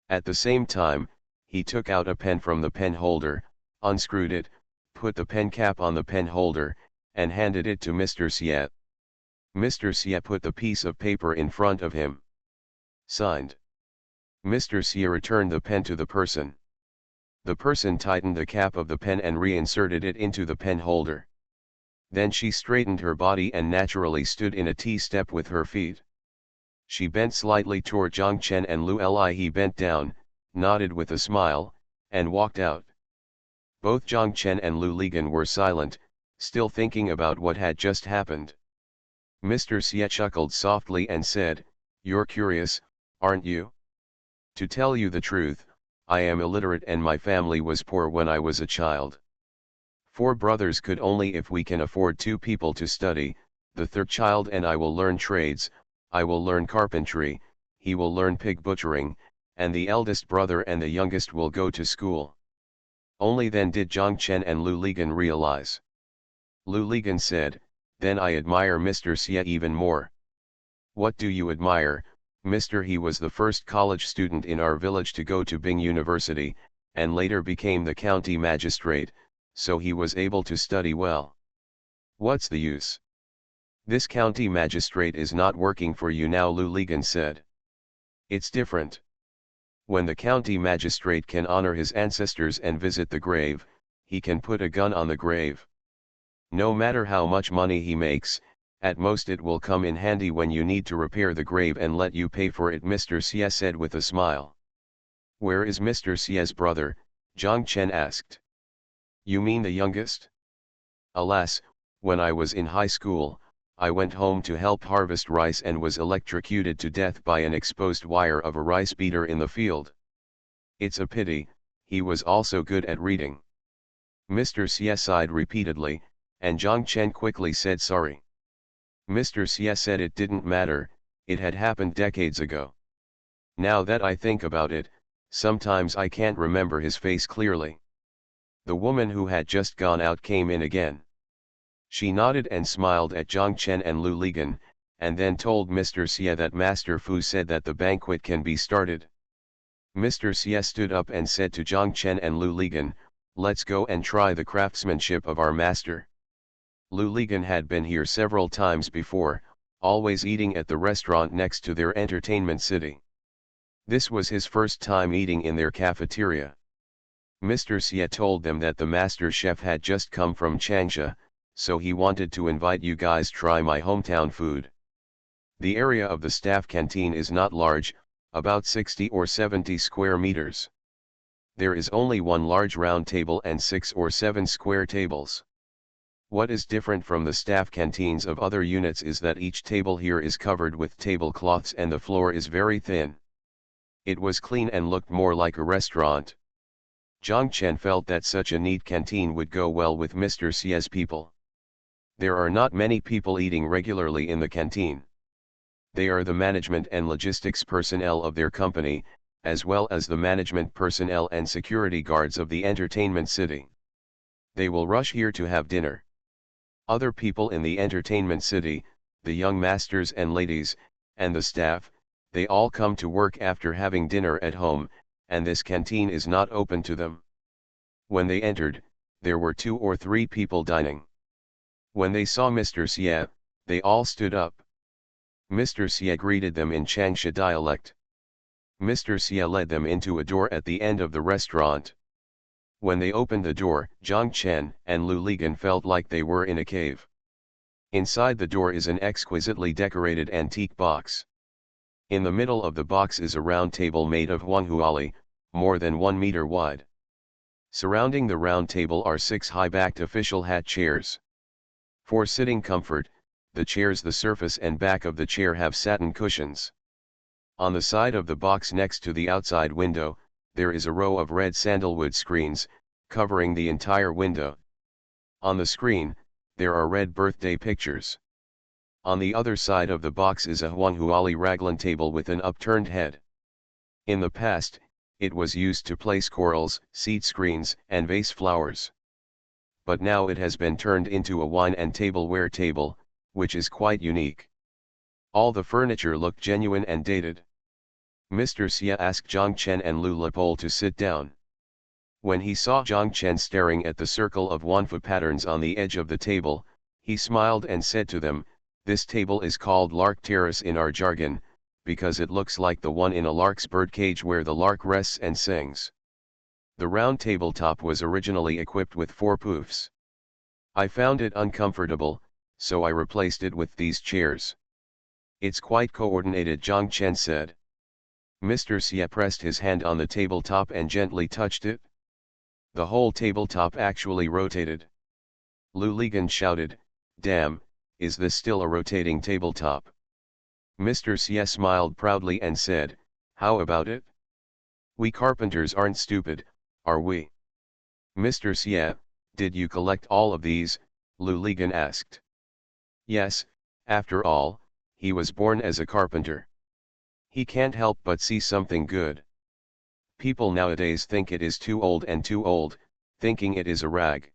At the same time, he took out a pen from the pen holder, unscrewed it, put the pen cap on the pen holder, and handed it to Mr. Xie. Mr. Xie put the piece of paper in front of him. Signed. Mr. Xie returned the pen to the person. The person tightened the cap of the pen and reinserted it into the pen holder. Then she straightened her body and naturally stood in a T-step with her feet. She bent slightly toward Zhang Chen and Lu Li. He bent down, nodded with a smile, and walked out. Both Zhang Chen and Lu Ligan were silent, still thinking about what had just happened. Mr. Xie chuckled softly and said, "You're curious, aren't you? To tell you the truth, I am illiterate and my family was poor when I was a child. 4 brothers could only if we can afford 2 people to study, the third child and I will learn trades, I will learn carpentry, he will learn pig butchering, and the eldest brother and the youngest will go to school." Only then did Zhang Chen and Lu Ligan realize. Lu Ligan said, "Then I admire Mr. Xie even more." "What do you admire, Mr.?" "He was the first college student in our village to go to Bing University, and later became the county magistrate, so he was able to study well." "What's the use? This county magistrate is not working for you now," Lu Ligan said. "It's different. When the county magistrate can honor his ancestors and visit the grave, he can put a gun on the grave. No matter how much money he makes, at most it will come in handy when you need to repair the grave and let you pay for it," Mr. Xie said with a smile. "Where is Mr. Xie's brother?" Zhang Chen asked. "You mean the youngest?" "Alas, when I was in high school, I went home to help harvest rice and was electrocuted to death by an exposed wire of a rice beater in the field. It's a pity, he was also good at reading." Mr. Xie sighed repeatedly, and Zhang Chen quickly said sorry. Mr. Xie said it didn't matter, it had happened decades ago. "Now that I think about it, sometimes I can't remember his face clearly." The woman who had just gone out came in again. She nodded and smiled at Zhang Chen and Lu Ligan, and then told Mr. Xie that Master Fu said that the banquet can be started. Mr. Xie stood up and said to Zhang Chen and Lu Ligan, "Let's go and try the craftsmanship of our master." Lu Ligan had been here several times before, always eating at the restaurant next to their entertainment city. This was his first time eating in their cafeteria. Mr. Xie told them that the master chef had just come from Changsha, so he wanted to invite you guys try my hometown food. The area of the staff canteen is not large, about 60 or 70 square meters. There is only one large round table and 6 or 7 square tables. What is different from the staff canteens of other units is that each table here is covered with tablecloths and the floor is very thin. It was clean and looked more like a restaurant. Zhang Chen felt that such a neat canteen would go well with Mr. Xie's people. There are not many people eating regularly in the canteen. They are the management and logistics personnel of their company, as well as the management personnel and security guards of the entertainment city. They will rush here to have dinner. Other people in the entertainment city, the young masters and ladies, and the staff, they all come to work after having dinner at home, and this canteen is not open to them. When they entered, there were 2 or 3 people dining. When they saw Mr. Xie, they all stood up. Mr. Xie greeted them in Changsha dialect. Mr. Xie led them into a door at the end of the restaurant. When they opened the door, Zhang Chen and Lu Ligan felt like they were in a cave. Inside the door is an exquisitely decorated antique box. In the middle of the box is a round table made of huanghuali, more than 1 meter wide. Surrounding the round table are 6 high-backed official hat chairs. For sitting comfort, the chairs, the surface and back of the chair have satin cushions. On the side of the box next to the outside window, there is a row of red sandalwood screens, covering the entire window. On the screen, there are red birthday pictures. On the other side of the box is a huanghuali raglan table with an upturned head. In the past, it was used to place corals, seed screens, and vase flowers. But now it has been turned into a wine and tableware table, which is quite unique. All the furniture looked genuine and dated. Mr. Xie asked Zhang Chen and Lu Lepol to sit down. When he saw Zhang Chen staring at the circle of wanfa patterns on the edge of the table, he smiled and said to them, "This table is called lark terrace in our jargon, because it looks like the one in a lark's birdcage where the lark rests and sings." The round tabletop was originally equipped with 4 poofs. I found it uncomfortable, so I replaced it with these chairs. "It's quite coordinated," Zhang Chen said. Mr. Xie pressed his hand on the tabletop and gently touched it. The whole tabletop actually rotated. Lu Ligan shouted, "Damn, is this still a rotating tabletop?" Mr. Xie smiled proudly and said, "How about it? We carpenters aren't stupid, are we?" "Mr. Xie, did you collect all of these?" Lu Ligan asked. "Yes, after all, he was born as a carpenter. He can't help but see something good. People nowadays think it is too old, thinking it is a rag.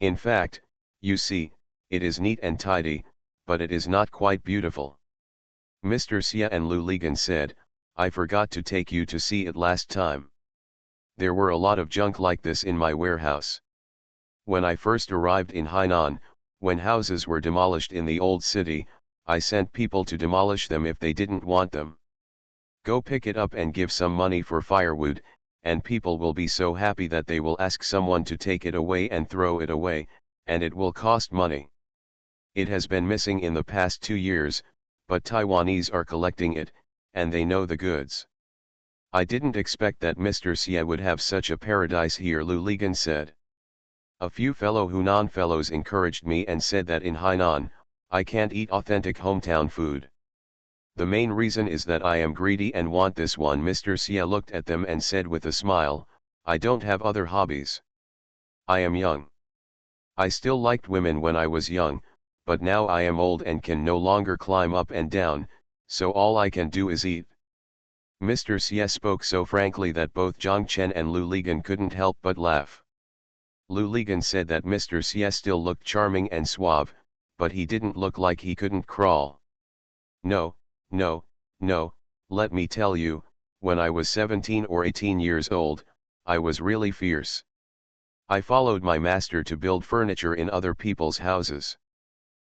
In fact, you see, it is neat and tidy, but it is not quite beautiful." Mr. Xie and Lu Ligan said, "I forgot to take you to see it last time. There were a lot of junk like this in my warehouse. When I first arrived in Hainan, when houses were demolished in the old city, I sent people to demolish them if they didn't want them. Go pick it up and give some money for firewood, and people will be so happy that they will ask someone to take it away and throw it away, and it will cost money. It has been missing in the past 2 years, but Taiwanese are collecting it, and they know the goods." "I didn't expect that Mr. Xie would have such a paradise here," Lu Ligan said. "A few fellow Hunan fellows encouraged me and said that in Hainan, I can't eat authentic hometown food. The main reason is that I am greedy and want this one." Mr. Xie looked at them and said with a smile, "I don't have other hobbies. I am young. I still liked women when I was young, but now I am old and can no longer climb up and down, so all I can do is eat." Mr. Xie spoke so frankly that both Zhang Chen and Lu Ligan couldn't help but laugh. Lu Ligan said that Mr. Xie still looked charming and suave, but he didn't look like he couldn't crawl. No, let me tell you, when I was 17 or 18 years old, I was really fierce. I followed my master to build furniture in other people's houses.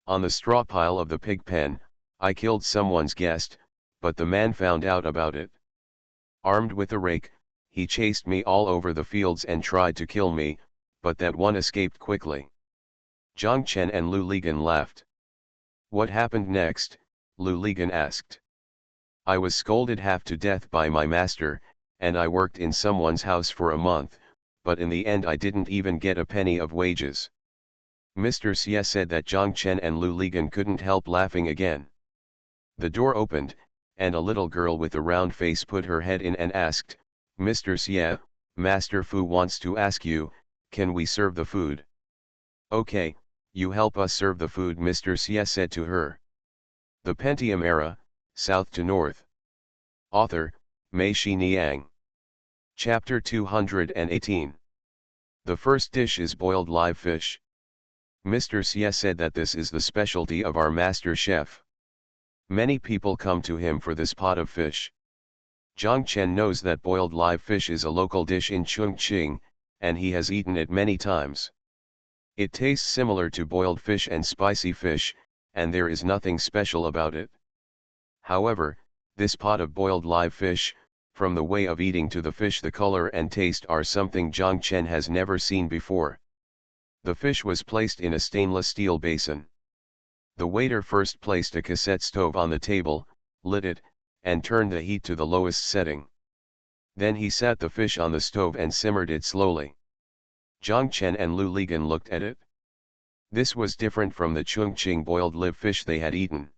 On the straw pile of the pig pen, I killed someone's guest, but the man found out about it. Armed with a rake, he chased me all over the fields and tried to kill me, but that one escaped quickly." Zhang Chen and Lu Ligan laughed. "What happened next?" Lu Ligan asked. "I was scolded half to death by my master, and I worked in someone's house for a month, but in the end I didn't even get a penny of wages." Mr. Xie said that Zhang Chen and Lu Ligan couldn't help laughing again. The door opened, and a little girl with a round face put her head in and asked, "Mr. Xie, Master Fu wants to ask you, can we serve the food?" "Okay, you help us serve the food," Mr. Xie said to her. The Pentium Era, South to North. Author, Mei Xiniang. Chapter 218. The first dish is boiled live fish. Mr. Xie said that this is the specialty of our master chef. Many people come to him for this pot of fish. Zhang Chen knows that boiled live fish is a local dish in Chongqing, and he has eaten it many times. It tastes similar to boiled fish and spicy fish, and there is nothing special about it. However, this pot of boiled live fish, from the way of eating to the fish, the color and taste are something Zhang Chen has never seen before. The fish was placed in a stainless steel basin. The waiter first placed a cassette stove on the table, lit it, and turned the heat to the lowest setting. Then he sat the fish on the stove and simmered it slowly. Zhang Chen and Lu Ligan looked at it. This was different from the Chongqing boiled live fish they had eaten.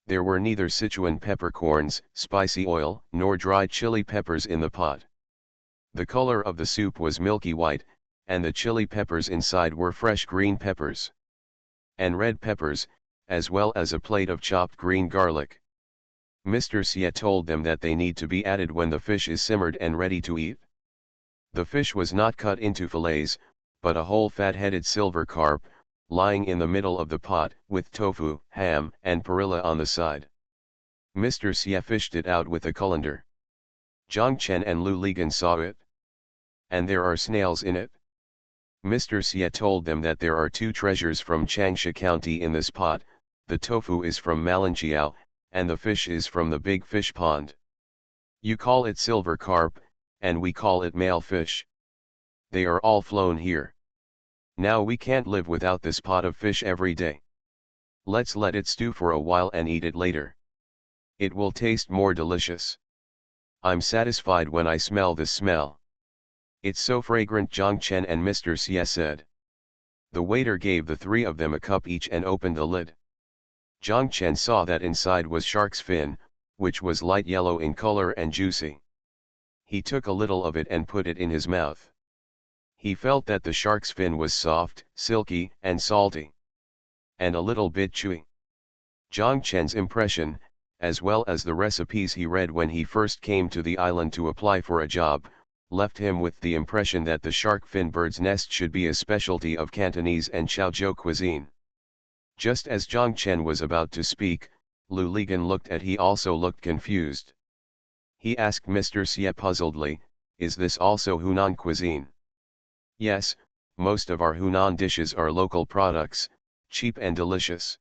There were neither Sichuan peppercorns, spicy oil, nor dried chili peppers in the pot. The color of the soup was milky white, and the chili peppers inside were fresh green peppers. And red peppers, as well as a plate of chopped green garlic. Mr. Xie told them that they need to be added when the fish is simmered and ready to eat. The fish was not cut into fillets, but a whole fat-headed silver carp, lying in the middle of the pot, with tofu, ham, and perilla on the side. Mr. Xie fished it out with a colander. Zhang Chen and Lu Ligan saw it. And there are snails in it. Mr. Xie told them that there are two treasures from Changsha County in this pot, the tofu is from Malinjiao, and the fish is from the big fish pond. You call it silver carp, and we call it male fish. They are all flown here. Now we can't live without this pot of fish every day. Let's let it stew for a while and eat it later. It will taste more delicious. I'm satisfied when I smell this smell. It's so fragrant, Zhang Chen and Mr. Xie said. The waiter gave the three of them a cup each and opened the lid. Zhang Chen saw that inside was shark's fin, which was light yellow in color and juicy. He took a little of it and put it in his mouth. He felt that the shark's fin was soft, silky, and salty. And a little bit chewy. Zhang Chen's impression, as well as the recipes he read when he first came to the island to apply for a job, left him with the impression that the shark fin bird's nest should be a specialty of Cantonese and Chaozhou cuisine. Just as Zhang Chen was about to speak, Lu Ligan looked at he also looked confused. He asked Mr. Xie puzzledly, "Is this also Hunan cuisine?" "Yes, most of our Hunan dishes are local products, cheap and delicious.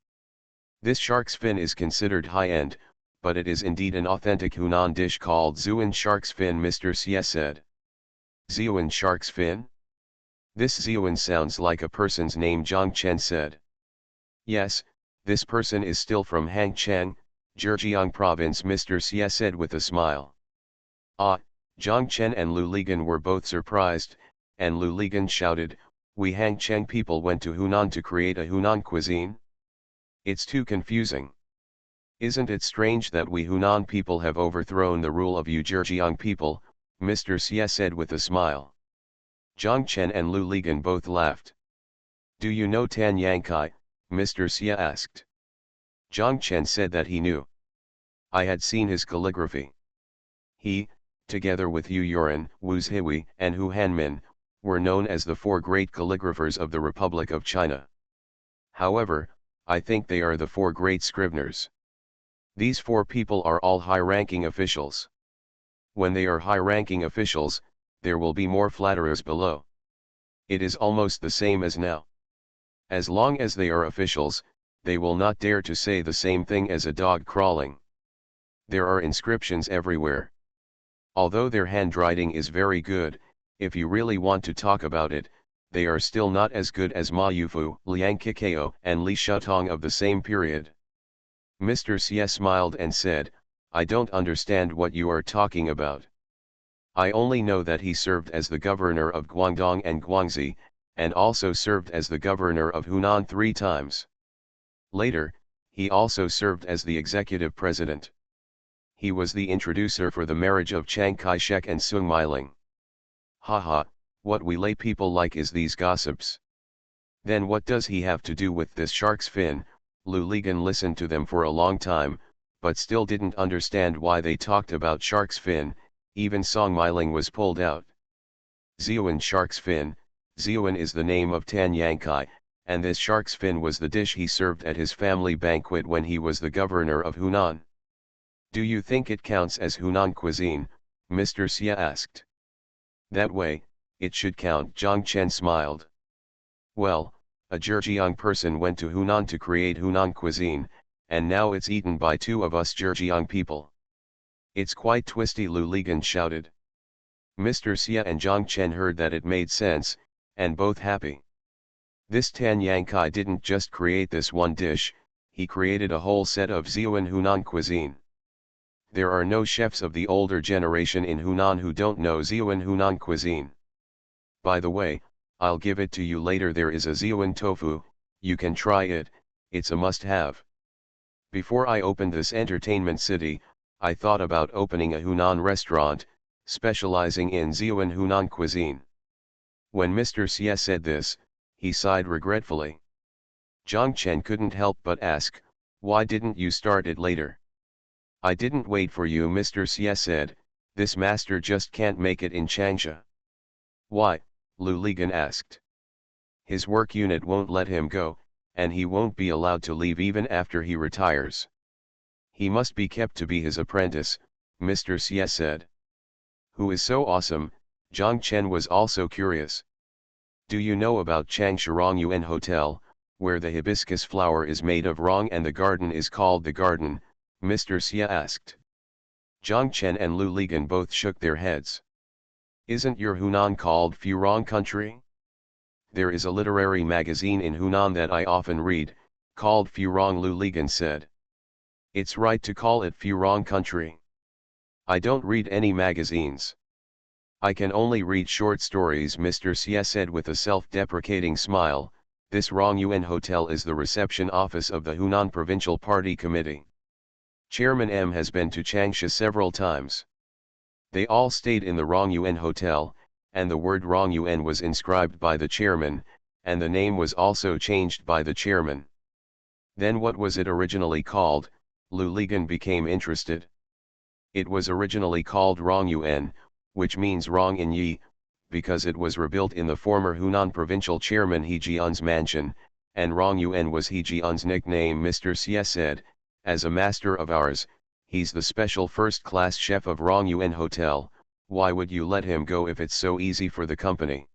This shark's fin is considered high-end, but it is indeed an authentic Hunan dish called Zhuan shark's fin," Mr. Xie said. "Zhuan shark's fin? This Zhuan sounds like a person's name," Zhang Chen said. "Yes, this person is still from Hangchang, Zhejiang province," Mr. Xie said with a smile. Ah, Zhang Chen and Lu Ligan were both surprised, and Lu Ligan shouted, "We Hangchang people went to Hunan to create a Hunan cuisine? It's too confusing. Isn't it strange that we Hunan people have overthrown the rule of you Zhejiang people?" Mr. Xie said with a smile. Zhang Chen and Lu Ligan both laughed. "Do you know Tan Yangkai?" Mr. Xie asked. Zhang Chen said that he knew. "I had seen his calligraphy. He, together with Yu Yuan, Wu Zhihui, and Hu Hanmin, were known as the four great calligraphers of the Republic of China. However, I think they are the four great scriveners. These four people are all high-ranking officials. When they are high-ranking officials, there will be more flatterers below. It is almost the same as now. As long as they are officials, they will not dare to say the same thing as a dog crawling. There are inscriptions everywhere. Although their handwriting is very good, if you really want to talk about it, they are still not as good as Ma Yufu, Liang Kikao, and Li Shutong of the same period." Mr. Xie smiled and said, "I don't understand what you are talking about. I only know that he served as the governor of Guangdong and Guangxi, and also served as the governor of Hunan 3 times. Later, he also served as the executive president. He was the introducer for the marriage of Chiang Kai-shek and Sung Miling. Haha, what we lay people like is these gossips. Then what does he have to do with this shark's fin?" Lu Ligan listened to them for a long time, but still didn't understand why they talked about shark's fin. Even Song Miling was pulled out. "Zhuan shark's fin, Zhuan is the name of Tan Yangkai, and this shark's fin was the dish he served at his family banquet when he was the governor of Hunan. Do you think it counts as Hunan cuisine? Mr. Xie asked. That way, it should count. Zhang Chen smiled. Well, a Zhejiang person went to Hunan to create Hunan cuisine, and now it's eaten by two of us Zhejiang people. It's quite twisty, Lu Ligan shouted. Mr. Xie and Zhang Chen heard that it made sense, and both happy. This Tan Yang Kai didn't just create this one dish, he created a whole set of Ziyuan Hunan cuisine. There are no chefs of the older generation in Hunan who don't know Ziyuan Hunan cuisine. By the way, I'll give it to you later. There is a Ziyuan tofu, you can try it, it's a must-have. Before I opened this entertainment city, I thought about opening a Hunan restaurant, specializing in Ziyuan Hunan cuisine. When Mr. Xie said this, he sighed regretfully. Zhang Chen couldn't help but ask, why didn't you start it later? I didn't wait for you, Mr. Xie said, this master just can't make it in Changsha. Why? Lu Ligan asked. His work unit won't let him go, and he won't be allowed to leave even after he retires. He must be kept to be his apprentice, Mr. Xie said. Who is so awesome? Zhang Chen was also curious. Do you know about Changsha Rongyuan Hotel, where the hibiscus flower is made of rong and the garden is called the garden? Mr. Xie asked. Zhang Chen and Lu Ligan both shook their heads. Isn't your Hunan called Furong Country? There is a literary magazine in Hunan that I often read, called Furong, Lu Ligan said. It's right to call it Furong Country. I don't read any magazines. I can only read short stories, Mr. Xie said with a self-deprecating smile. This Rongyuan Hotel is the reception office of the Hunan Provincial Party Committee. Chairman M has been to Changsha several times. They all stayed in the Rongyuan Hotel, and the word Rongyuan was inscribed by the chairman, and the name was also changed by the chairman. Then what was it originally called? Lu Ligan became interested. It was originally called Rongyuan, which means wrong in Yi, because it was rebuilt in the former Hunan provincial chairman He Jian's mansion, and Rongyuan was He Jian's nickname. Mr. Xie said, as a master of ours, he's the special first-class chef of Rongyuan Hotel, why would you let him go if it's so easy for the company?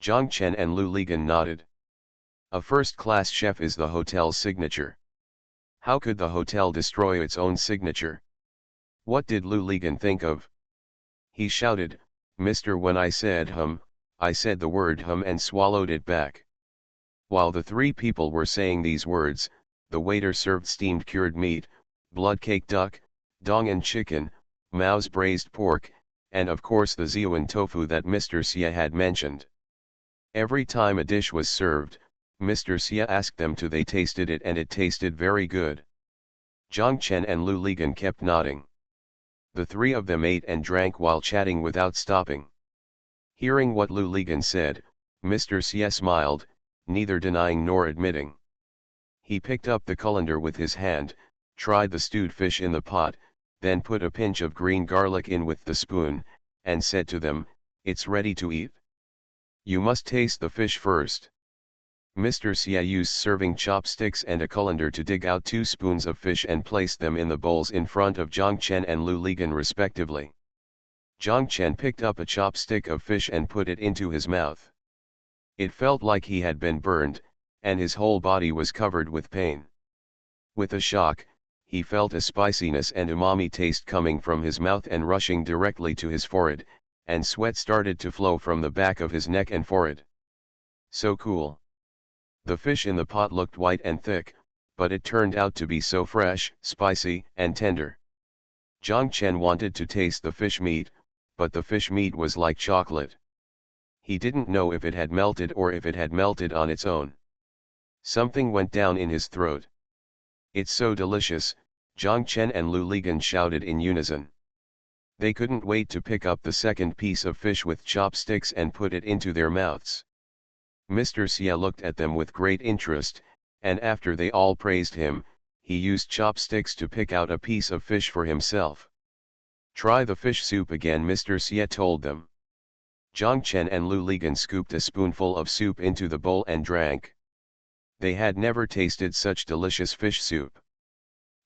Zhang Chen and Lu Ligan nodded. A first-class chef is the hotel's signature. How could the hotel destroy its own signature? What did Lu Ligan think of? He shouted, Mister, when I said hum, I said the word hum and swallowed it back. While the three people were saying these words, the waiter served steamed cured meat, blood-cake duck, dong and chicken, Mao's braised pork, and of course the Ziyuan tofu that Mr. Xie had mentioned. Every time a dish was served, Mr. Xie asked them to they tasted it, and it tasted very good. Zhang Chen and Lu Ligan kept nodding. The three of them ate and drank while chatting without stopping. Hearing what Lu Ligan said, Mr. Xie smiled, neither denying nor admitting. He picked up the colander with his hand, tried the stewed fish in the pot, then put a pinch of green garlic in with the spoon, and said to them, it's ready to eat. You must taste the fish first. Mr. Xie used serving chopsticks and a colander to dig out 2 spoons of fish and place them in the bowls in front of Zhang Chen and Lu Ligan respectively. Zhang Chen picked up a chopstick of fish and put it into his mouth. It felt like he had been burned, and his whole body was covered with pain. With a shock, he felt a spiciness and umami taste coming from his mouth and rushing directly to his forehead, and sweat started to flow from the back of his neck and forehead. So cool. The fish in the pot looked white and thick, but it turned out to be so fresh, spicy, and tender. Zhang Chen wanted to taste the fish meat, but the fish meat was like chocolate. He didn't know if it had melted or if it had melted on its own. Something went down in his throat. It's so delicious, Zhang Chen and Lu Ligan shouted in unison. They couldn't wait to pick up the second piece of fish with chopsticks and put it into their mouths. Mr. Xie looked at them with great interest, and after they all praised him, he used chopsticks to pick out a piece of fish for himself. Try the fish soup again, Mr. Xie told them. Zhang Chen and Lu Ligan scooped a spoonful of soup into the bowl and drank. They had never tasted such delicious fish soup.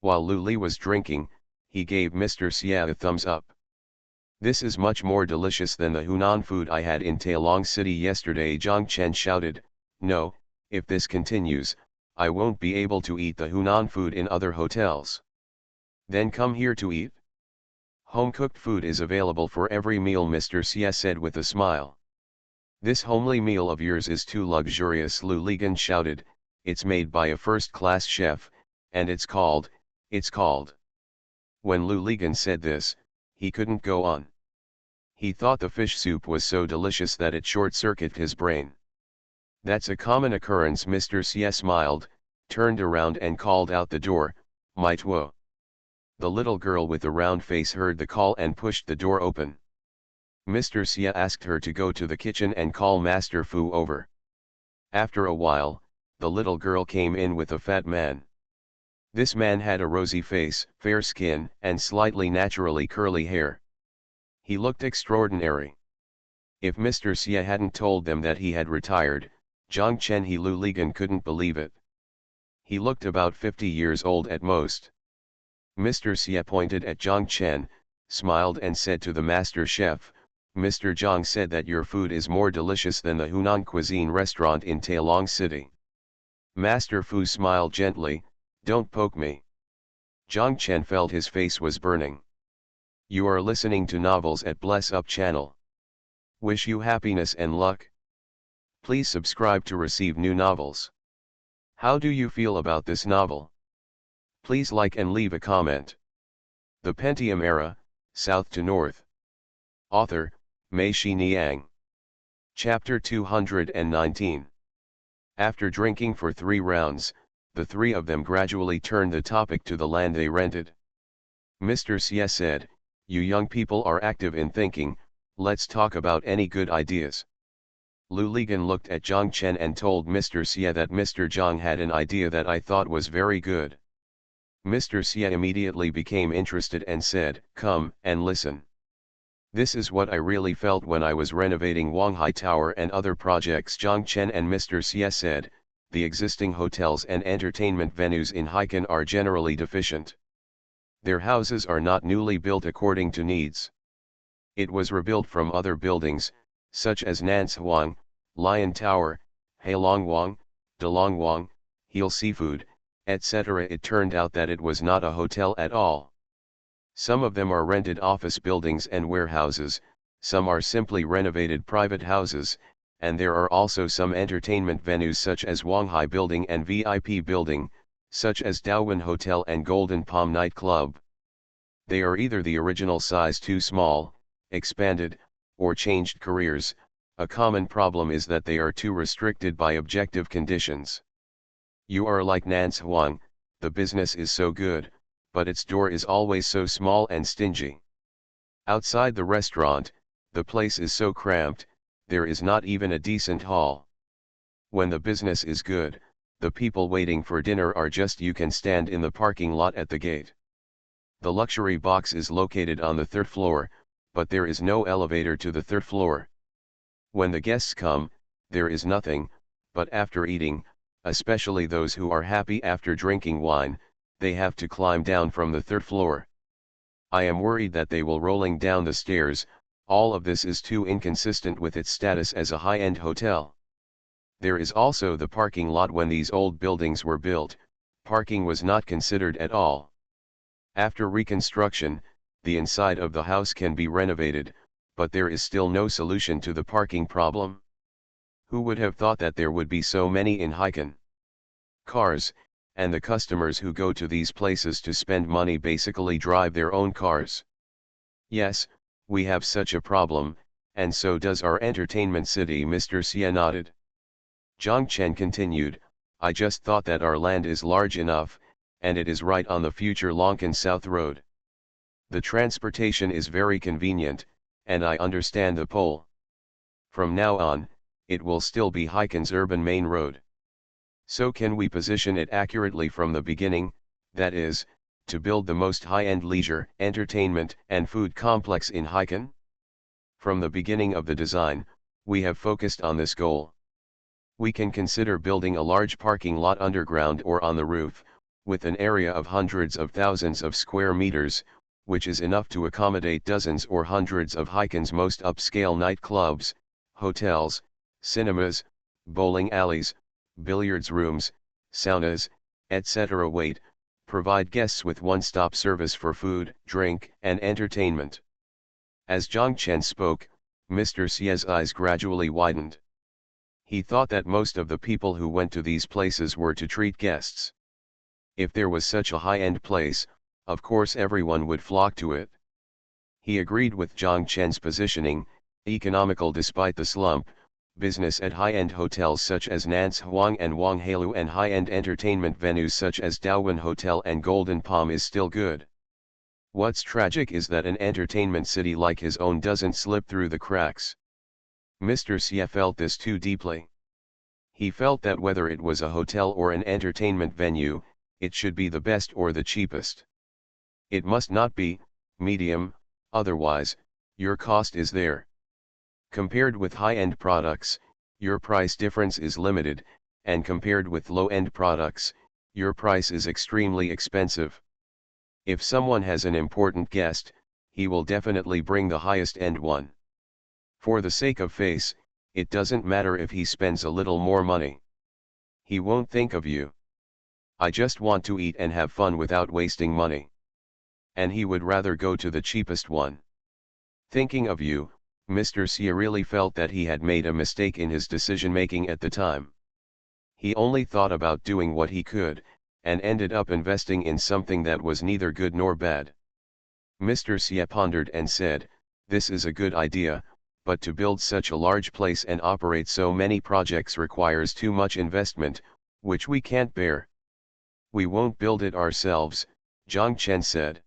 While Lu Li was drinking, He gave Mr. Xia a thumbs up. "This is much more delicious than the Hunan food I had in Tailong City yesterday," Zhang Chen shouted. "No, if this continues, I won't be able to eat the Hunan food in other hotels." "Then come here to eat. Home-cooked food is available for every meal," Mr. Xia said with a smile. "This homely meal of yours is too luxurious," Lu Ligan shouted. "It's made by a first-class chef, and it's called. When Lu Ligan said this, he couldn't go on. He thought the fish soup was so delicious that it short-circuited his brain. "That's a common occurrence." Mr. Xia smiled, turned around and called out the door, "Mai Tuo." The little girl with the round face heard the call and pushed the door open. Mr. Xia asked her to go to the kitchen and call Master Fu over. After a while, the little girl came in with a fat man. This man had a rosy face, fair skin, and slightly naturally curly hair. He looked extraordinary. If Mr. Xia hadn't told them that he had retired, Zhang Chen and Lu Ligan couldn't believe it. He looked about 50 years old at most. Mr. Xia pointed at Zhang Chen, smiled and said to the master chef, "Mr. Zhang said that your food is more delicious than the Hunan cuisine restaurant in Tailong City." Master Fu smiled gently, "Don't poke me." Zhang Chen felt his face was burning. You are listening to novels at Bless Up channel. Wish you happiness and luck. Please subscribe to receive new novels. How do you feel about this novel? Please like and leave a comment. The Pentium Era, South to North. Author, Mei Niang. Chapter 219. After drinking for 3 rounds, the 3 of them gradually turned the topic to the land they rented. Mr. Xia said, "You young people are active in thinking, let's talk about any good ideas." Lu Ligan looked at Zhang Chen and told Mr. Xia that Mr. Zhang had an idea that I thought was very good. Mr. Xia immediately became interested and said, "Come and listen. This is what I really felt when I was renovating Wanghai Tower and other projects." Zhang Chen and Mr. Xia said, "The existing hotels and entertainment venues in Haikan are generally deficient. Their houses are not newly built according to needs. It was rebuilt from other buildings, such as Nanshuang, Lion Tower, Heilongwang, Dalongwang, Heel Seafood, etc. It turned out that it was not a hotel at all. Some of them are rented office buildings and warehouses, some are simply renovated private houses, and there are also some entertainment venues such as Wanghai Building and VIP Building, such as Daowin Hotel and Golden Palm Night Club. They are either the original size too small, expanded, or changed careers. A common problem is that they are too restricted by objective conditions. You are like Nanshuang, the business is so good, but its door is always so small and stingy. Outside the restaurant, the place is so cramped, there is not even a decent hall. When the business is good, the people waiting for dinner are just you can stand in the parking lot at the gate. The luxury box is located on the 3rd floor, but there is no elevator to the 3rd floor. When the guests come, there is nothing, but after eating, especially those who are happy after drinking wine, they have to climb down from the 3rd floor. I am worried that they will rolling down the stairs. All of this is too inconsistent with its status as a high-end hotel. There is also the parking lot. When these old buildings were built, parking was not considered at all. After reconstruction, the inside of the house can be renovated, but there is still no solution to the parking problem. Who would have thought that there would be so many in Haikan? Cars, and the customers who go to these places to spend money basically drive their own cars. Yes, we have such a problem, and so does our entertainment city. Mr. Xia nodded. Zhang Chen continued, "I just thought that our land is large enough, and it is right on the future Longkan South Road. The transportation is very convenient, and I understand the pole. From now on, it will still be Haikan's urban main road. So can we position it accurately from the beginning, that is, to build the most high-end leisure, entertainment and food complex in Haikan? From the beginning of the design, we have focused on this goal. We can consider building a large parking lot underground or on the roof, with an area of hundreds of thousands of square meters, which is enough to accommodate dozens or hundreds of Heiken's most upscale nightclubs, hotels, cinemas, bowling alleys, billiards rooms, saunas, etc. Wait, provide guests with one-stop service for food, drink, and entertainment. As Zhang Chen spoke, Mr. Xie's eyes gradually widened. He thought that most of the people who went to these places were to treat guests. If there was such a high-end place, of course everyone would flock to it. He agreed with Zhang Chen's positioning, economical despite the slump, business at high-end hotels such as Nance Huang and Wanghalu and high-end entertainment venues such as Daowen Hotel and Golden Palm is still good. What's tragic is that an entertainment city like his own doesn't slip through the cracks. Mr. Xie felt this too deeply. He felt that whether it was a hotel or an entertainment venue, it should be the best or the cheapest. It must not be medium, otherwise, your cost is there. Compared with high-end products, your price difference is limited, and compared with low-end products, your price is extremely expensive. If someone has an important guest, he will definitely bring the highest-end one. For the sake of face, it doesn't matter if he spends a little more money. He won't think of you. I just want to eat and have fun without wasting money. And he would rather go to the cheapest one. Thinking of you, Mr. Xie really felt that he had made a mistake in his decision-making at the time. He only thought about doing what he could, and ended up investing in something that was neither good nor bad. Mr. Xie pondered and said, "This is a good idea, but to build such a large place and operate so many projects requires too much investment, which we can't bear." "We won't build it ourselves," Zhang Chen said.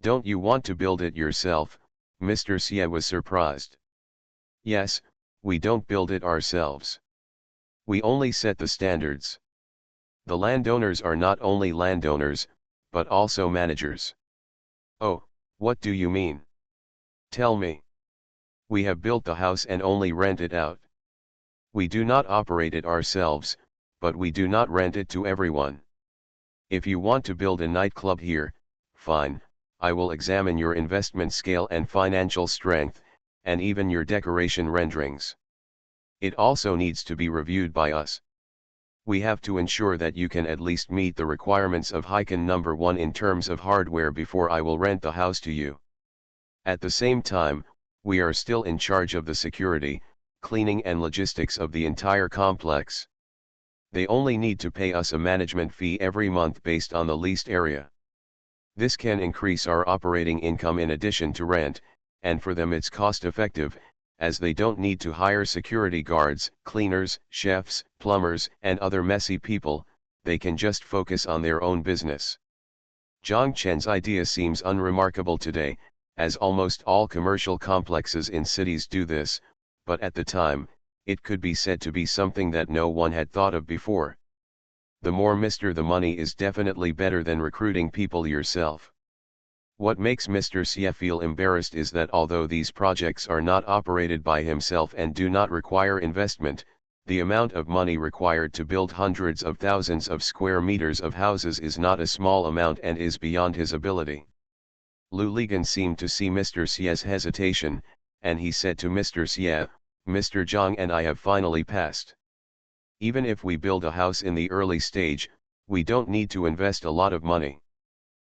"Don't you want to build it yourself?" Mr. Xie was surprised. "Yes, we don't build it ourselves. We only set the standards. The landowners are not only landowners, but also managers." "Oh, what do you mean? Tell me." "We have built the house and only rent it out. We do not operate it ourselves, but we do not rent it to everyone. If you want to build a nightclub here, fine, I will examine your investment scale and financial strength, and even your decoration renderings. It also needs to be reviewed by us. We have to ensure that you can at least meet the requirements of Heiken number 1 in terms of hardware before I will rent the house to you. At the same time, we are still in charge of the security, cleaning and logistics of the entire complex. They only need to pay us a management fee every month based on the leased area. This can increase our operating income in addition to rent, and for them it's cost effective, as they don't need to hire security guards, cleaners, chefs, plumbers, and other messy people. They can just focus on their own business." Zhang Chen's idea seems unremarkable today, as almost all commercial complexes in cities do this, but at the time, it could be said to be something that no one had thought of before. The more Mr. the money is definitely better than recruiting people yourself. What makes Mr. Xie feel embarrassed is that although these projects are not operated by himself and do not require investment, the amount of money required to build hundreds of thousands of square meters of houses is not a small amount and is beyond his ability. Lu Ligan seemed to see Mr. Xie's hesitation, and he said to Mr. Xie, "Mr. Zhang and I have finally passed. Even if we build a house in the early stage, we don't need to invest a lot of money."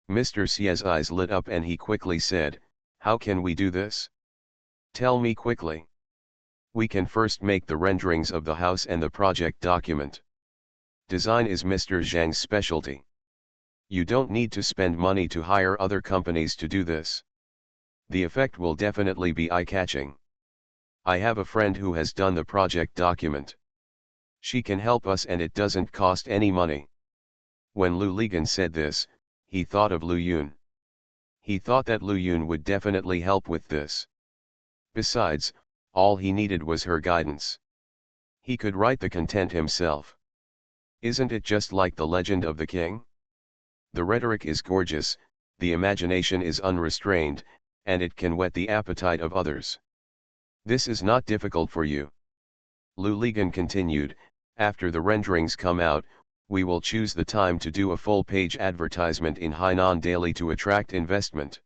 Mr. Xie's eyes lit up and he quickly said, "How can we do this? Tell me quickly." "We can first make the renderings of the house and the project document. Design is Mr. Zhang's specialty. You don't need to spend money to hire other companies to do this. The effect will definitely be eye-catching. I have a friend who has done the project document. She can help us and it doesn't cost any money." When Lu Ligan said this, he thought of Lu Yun. He thought that Lu Yun would definitely help with this. Besides, all he needed was her guidance. He could write the content himself. Isn't it just like the legend of the king? The rhetoric is gorgeous, the imagination is unrestrained, and it can whet the appetite of others. This is not difficult for you. Lu Ligan continued, "After the renderings come out, we will choose the time to do a full-page advertisement in Hainan Daily to attract investment.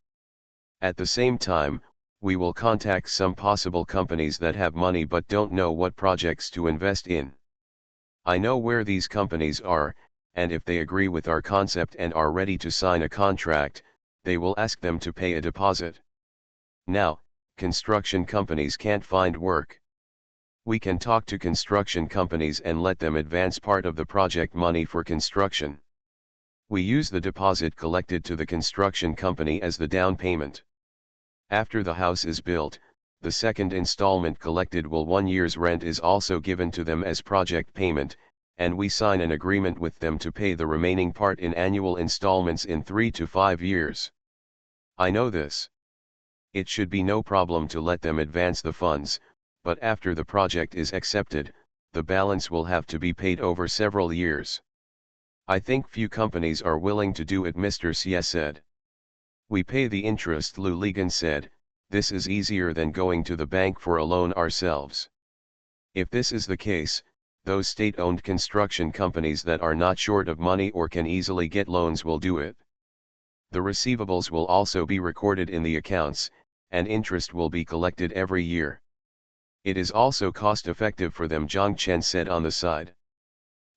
At the same time, we will contact some possible companies that have money but don't know what projects to invest in. I know where these companies are, and if they agree with our concept and are ready to sign a contract, they will ask them to pay a deposit. Now, construction companies can't find work. We can talk to construction companies and let them advance part of the project money for construction. We use the deposit collected to the construction company as the down payment. After the house is built, the second installment collected will 1 year's rent is also given to them as project payment, and we sign an agreement with them to pay the remaining part in annual installments in 3 to 5 years. I know this. It should be no problem to let them advance the funds, but after the project is accepted, the balance will have to be paid over several years. I think few companies are willing to do it, Mr. Xie said. We pay the interest, Lu Ligan said. This is easier than going to the bank for a loan ourselves. If this is the case, those state-owned construction companies that are not short of money or can easily get loans will do it. The receivables will also be recorded in the accounts, and interest will be collected every year. It is also cost-effective for them, Zhang Chen said on the side.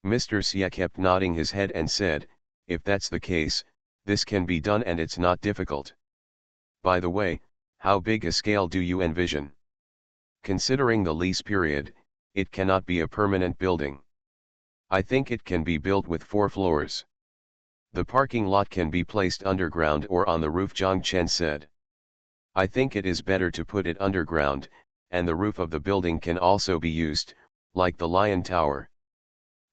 Mr. Xie kept nodding his head and said, if that's the case, this can be done and it's not difficult. By the way, how big a scale do you envision? Considering the lease period, it cannot be a permanent building. I think it can be built with 4 floors. The parking lot can be placed underground or on the roof, Zhang Chen said. I think it is better to put it underground, and the roof of the building can also be used, like the Lion Tower.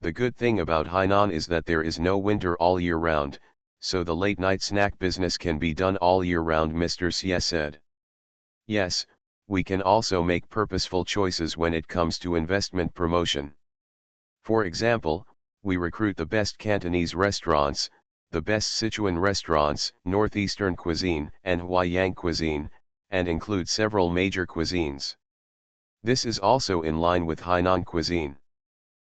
The good thing about Hainan is that there is no winter all year round, so the late-night snack business can be done all year round, Mr. Xie said. Yes, we can also make purposeful choices when it comes to investment promotion. For example, we recruit the best Cantonese restaurants, the best Sichuan restaurants, Northeastern cuisine, and Huaiyang cuisine, and include several major cuisines. This is also in line with Hainan cuisine.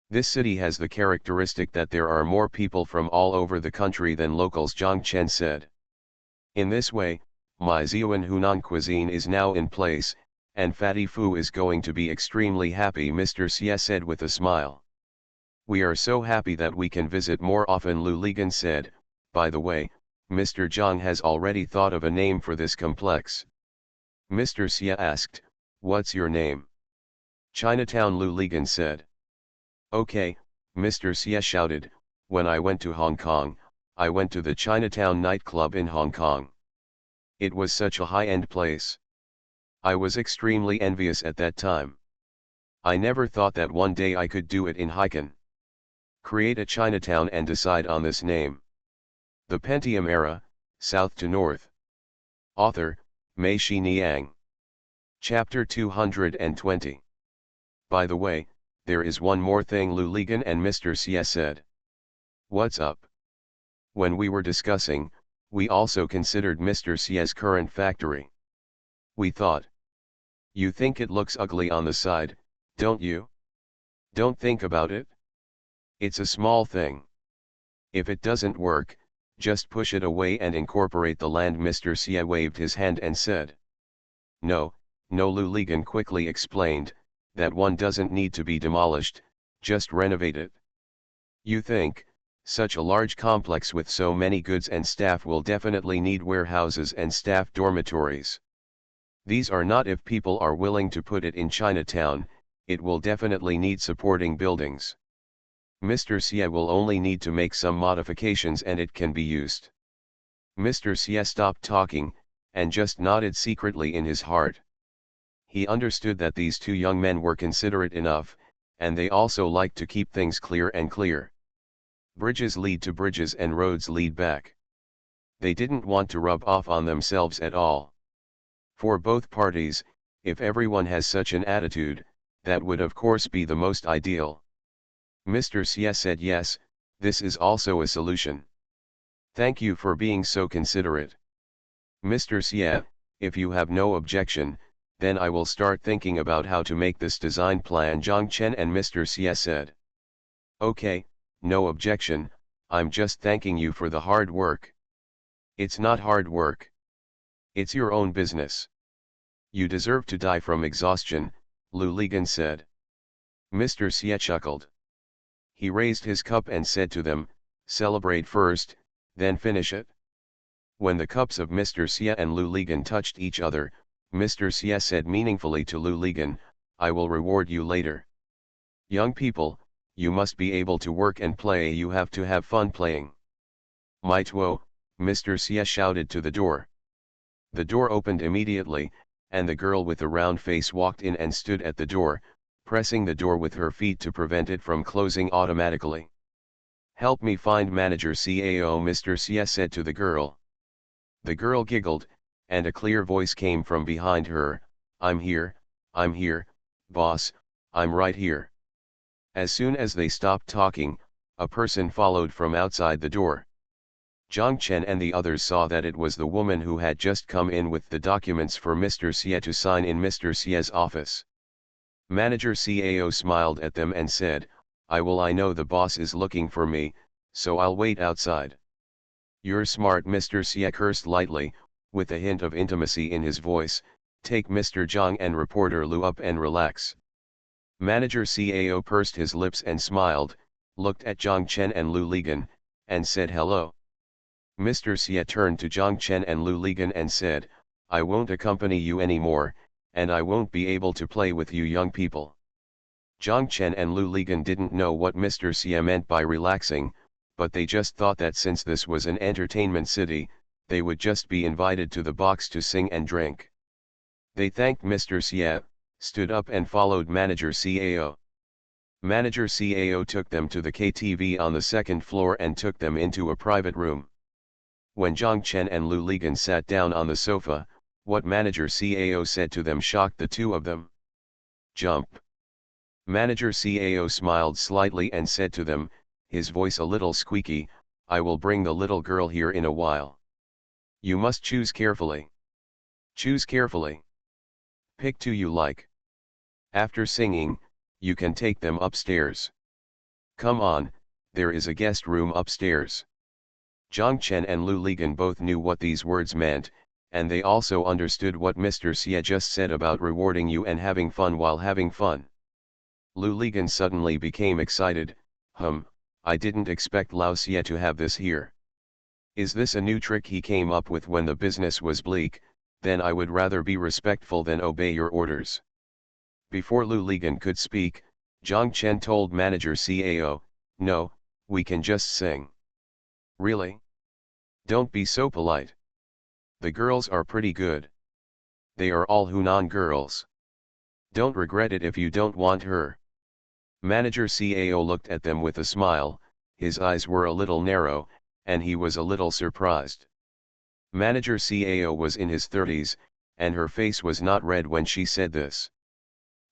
This city has the characteristic that there are more people from all over the country than locals, Zhang Chen said. In this way, Maiziuan Hunan cuisine is now in place, and Fatty Fu is going to be extremely happy, Mr. Xie said with a smile. We are so happy that we can visit more often, Lu Ligan said. By the way, Mr. Zhang has already thought of a name for this complex. Mr. Xie asked, what's your name? Chinatown, Lu Ligan said. Okay, Mr. Xie shouted, when I went to Hong Kong, I went to the Chinatown nightclub in Hong Kong. It was such a high-end place. I was extremely envious at that time. I never thought that one day I could do it in Haikan. Create a Chinatown and decide on this name. The Pentium Era, South to North. Author, Mei Xiniang. Chapter 220. By the way, there is one more thing, Lu Ligan and Mr. Xie said. What's up? When we were discussing, we also considered Mr. Xie's current factory. We thought. You think it looks ugly on the side, don't you? Don't think about it. It's a small thing. If it doesn't work, just push it away and incorporate the land. Mr. Xie waved his hand and said. No, Lu Ligan quickly explained, that one doesn't need to be demolished, just renovate it. You think, such a large complex with so many goods and staff will definitely need warehouses and staff dormitories. These are not if people are willing to put it in Chinatown, it will definitely need supporting buildings. Mr. Xie will only need to make some modifications and it can be used. Mr. Xie stopped talking, and just nodded secretly in his heart. He understood that these two young men were considerate enough, and they also liked to keep things clear and clear. Bridges lead to bridges and roads lead back. They didn't want to rub off on themselves at all. For both parties, if everyone has such an attitude, that would of course be the most ideal. Mr. Xie said yes, this is also a solution. Thank you for being so considerate. Mr. Xie, if you have no objection, then I will start thinking about how to make this design plan, Zhang Chen and Mr. Xie said. Okay, no objection, I'm just thanking you for the hard work. It's not hard work. It's your own business. You deserve to die from exhaustion, Lu Ligan said. Mr. Xie chuckled. He raised his cup and said to them, celebrate first, then finish it. When the cups of Mr. Xie and Lu Ligan touched each other, Mr. Xie said meaningfully to Lu Ligan, I will reward you later. Young people, you must be able to work and play, you have to have fun playing. Mai Tuo, Mr. Xie shouted to the door. The door opened immediately, and the girl with the round face walked in and stood at the door, pressing the door with her feet to prevent it from closing automatically. Help me find manager CAO, Mr. Xie said to the girl. The girl giggled, and a clear voice came from behind her, I'm here, boss, I'm right here. As soon as they stopped talking, a person followed from outside the door. Zhang Chen and the others saw that it was the woman who had just come in with the documents for Mr. Xie to sign in Mr. Xie's office. Manager CAO smiled at them and said, I know the boss is looking for me, so I'll wait outside. You're smart, Mr. Xie cursed lightly, with a hint of intimacy in his voice, take Mr. Zhang and reporter Lu up and relax. Manager CAO pursed his lips and smiled, looked at Zhang Chen and Lu Ligan, and said hello. Mr. Xie turned to Zhang Chen and Lu Ligan and said, I won't accompany you anymore, and I won't be able to play with you young people. Zhang Chen and Lu Ligan didn't know what Mr. Xie meant by relaxing, but they just thought that since this was an entertainment city, they would just be invited to the box to sing and drink. They thanked Mr. Xie, stood up and followed Manager CAO. Manager CAO took them to the KTV on the second floor and took them into a private room. When Zhang Chen and Lu Ligan sat down on the sofa, what Manager CAO said to them shocked the two of them. Jump. Manager CAO smiled slightly and said to them, his voice a little squeaky, I will bring the little girl here in a while. You must choose carefully. Choose carefully. Pick two you like. After singing, you can take them upstairs. Come on, there is a guest room upstairs. Zhang Chen and Lu Ligan both knew what these words meant, and they also understood what Mr. Xie just said about rewarding you and having fun while having fun. Lu Ligan suddenly became excited, I didn't expect Lao Xie to have this here. Is this a new trick he came up with when the business was bleak? Then I would rather be respectful than obey your orders. Before Lu Ligan could speak, Zhang Chen told Manager CAO, no, we can just sing. Really? Don't be so polite. The girls are pretty good. They are all Hunan girls. Don't regret it if you don't want her. Manager CAO looked at them with a smile, his eyes were a little narrow, and he was a little surprised. Manager CAO was in his 30s, and her face was not red when she said this.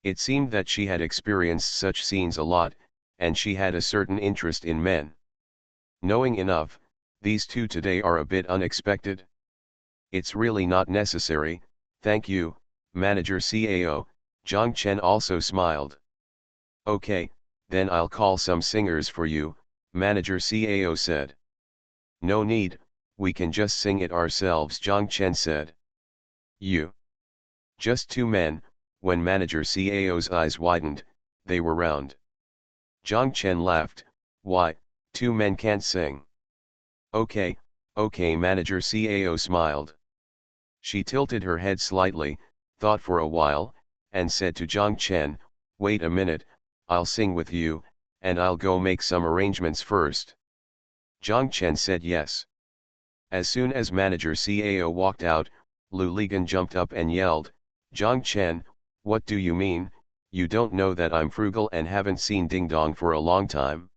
It seemed that she had experienced such scenes a lot, and she had a certain interest in men. Knowing enough, these two today are a bit unexpected. It's really not necessary, thank you, Manager CAO, Zhang Chen also smiled. Okay, then I'll call some singers for you, Manager CAO said. No need, we can just sing it ourselves, Zhang Chen said. You. Just two men, when Manager CAO's eyes widened, they were round. Zhang Chen laughed, why, two men can't sing. Okay, Manager CAO smiled. She tilted her head slightly, thought for a while, and said to Zhang Chen, wait a minute, I'll sing with you, and I'll go make some arrangements first. Zhang Chen said yes. As soon as Manager CAO walked out, Lu Ligan jumped up and yelled, Zhang Chen, what do you mean, you don't know that I'm frugal and haven't seen Ding Dong for a long time?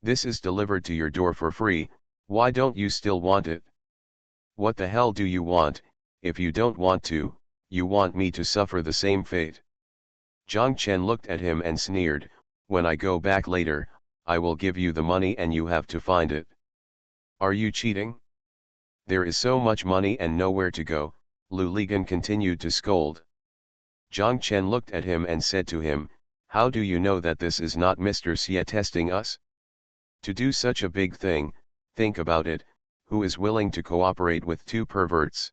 This is delivered to your door for free, why don't you still want it? What the hell do you want, if you don't want to, you want me to suffer the same fate? Zhang Chen looked at him and sneered, when I go back later, I will give you the money and you have to find it. Are you cheating? There is so much money and nowhere to go, Lu Ligan continued to scold. Zhang Chen looked at him and said to him, how do you know that this is not Mr. Xie testing us? To do such a big thing, think about it, who is willing to cooperate with two perverts?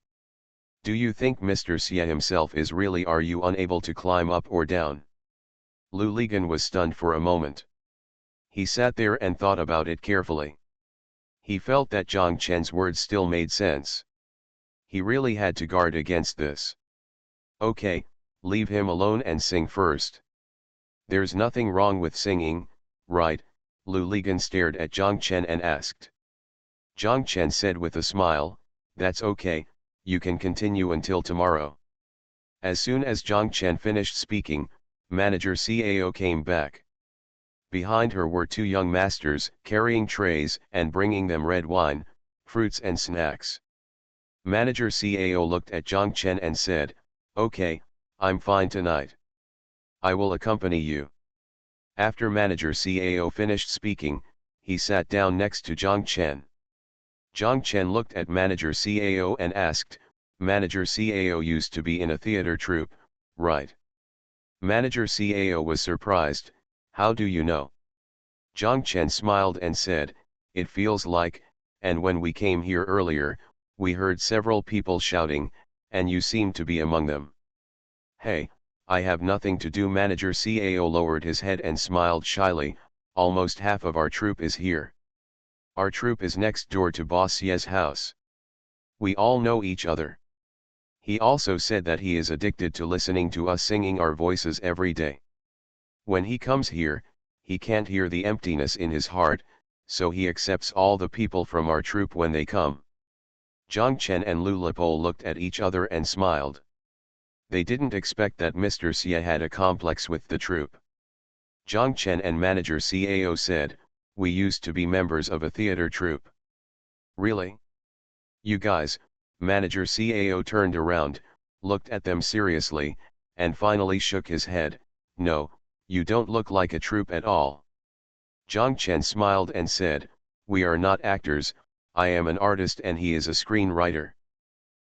Do you think Mr. Xie himself is really? Are you unable to climb up or down? Lu Ligan was stunned for a moment. He sat there and thought about it carefully. He felt that Zhang Chen's words still made sense. He really had to guard against this. Okay, leave him alone and sing first. There's nothing wrong with singing, right? Lu Ligan stared at Zhang Chen and asked. Zhang Chen said with a smile, that's okay, you can continue until tomorrow. As soon as Zhang Chen finished speaking, Manager Cao came back. Behind her were two young masters carrying trays and bringing them red wine, fruits and snacks. Manager Cao looked at Zhang Chen and said, okay, I'm fine tonight. I will accompany you. After Manager Cao finished speaking, he sat down next to Zhang Chen. Zhang Chen looked at Manager Cao and asked, Manager Cao used to be in a theater troupe, right? Manager Cao was surprised, how do you know? Zhang Chen smiled and said, it feels like, and when we came here earlier, we heard several people shouting, and you seemed to be among them. Hey, I have nothing to do. Manager Cao lowered his head and smiled shyly, almost half of our troupe is here. Our troupe is next door to Boss Ye's house. We all know each other. He also said that he is addicted to listening to us singing our voices every day. When he comes here, he can't hear the emptiness in his heart, so he accepts all the people from our troupe when they come. Zhang Chen and Lu Lipol looked at each other and smiled. They didn't expect that Mr. Xie had a complex with the troupe. Zhang Chen and Manager Cao said, we used to be members of a theater troupe. Really? You guys? Manager Cao turned around, looked at them seriously, and finally shook his head, no, you don't look like a troupe at all. Zhang Chen smiled and said, we are not actors, I am an artist and he is a screenwriter.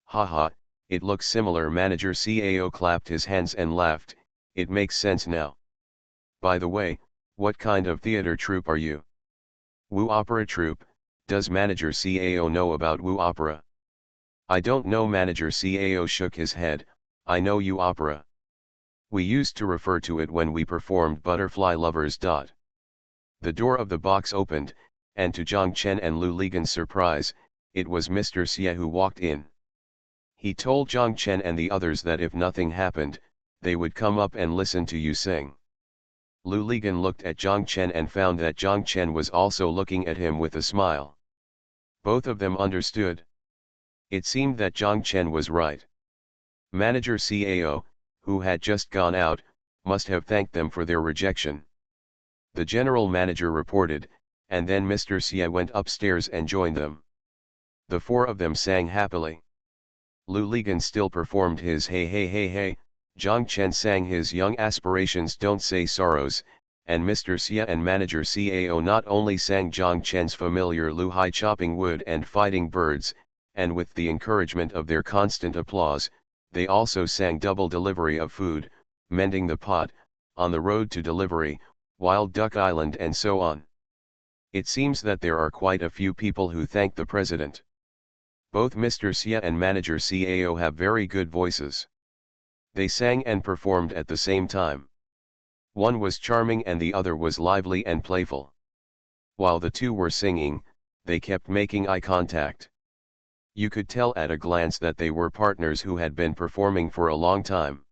Haha, it looks similar. Manager Cao clapped his hands and laughed, it makes sense now. By the way, what kind of theater troupe are you? Wu Opera Troupe. Does Manager Cao know about Wu Opera? I don't know. Manager Cao shook his head, I know Wu Opera. We used to refer to it when we performed Butterfly Lovers. The door of the box opened, and to Zhang Chen and Lu Ligan's surprise, it was Mr. Xie who walked in. He told Zhang Chen and the others that if nothing happened, they would come up and listen to you sing. Lu Ligan looked at Zhang Chen and found that Zhang Chen was also looking at him with a smile. Both of them understood. It seemed that Zhang Chen was right. Manager Cao, who had just gone out, must have thanked them for their rejection. The general manager reported, and then Mr. Xie went upstairs and joined them. The four of them sang happily. Lu Ligan still performed his hey hey hey hey, Zhang Chen sang his young aspirations don't say sorrows, and Mr. Xie and Manager Cao not only sang Zhang Chen's familiar Lu Hai chopping wood and fighting birds, and with the encouragement of their constant applause, they also sang double delivery of food, mending the pot, on the road to delivery, Wild Duck Island and so on. It seems that there are quite a few people who thank the president. Both Mr. Xie and Manager Cao have very good voices. They sang and performed at the same time. One was charming and the other was lively and playful. While the two were singing, they kept making eye contact. You could tell at a glance that they were partners who had been performing for a long time.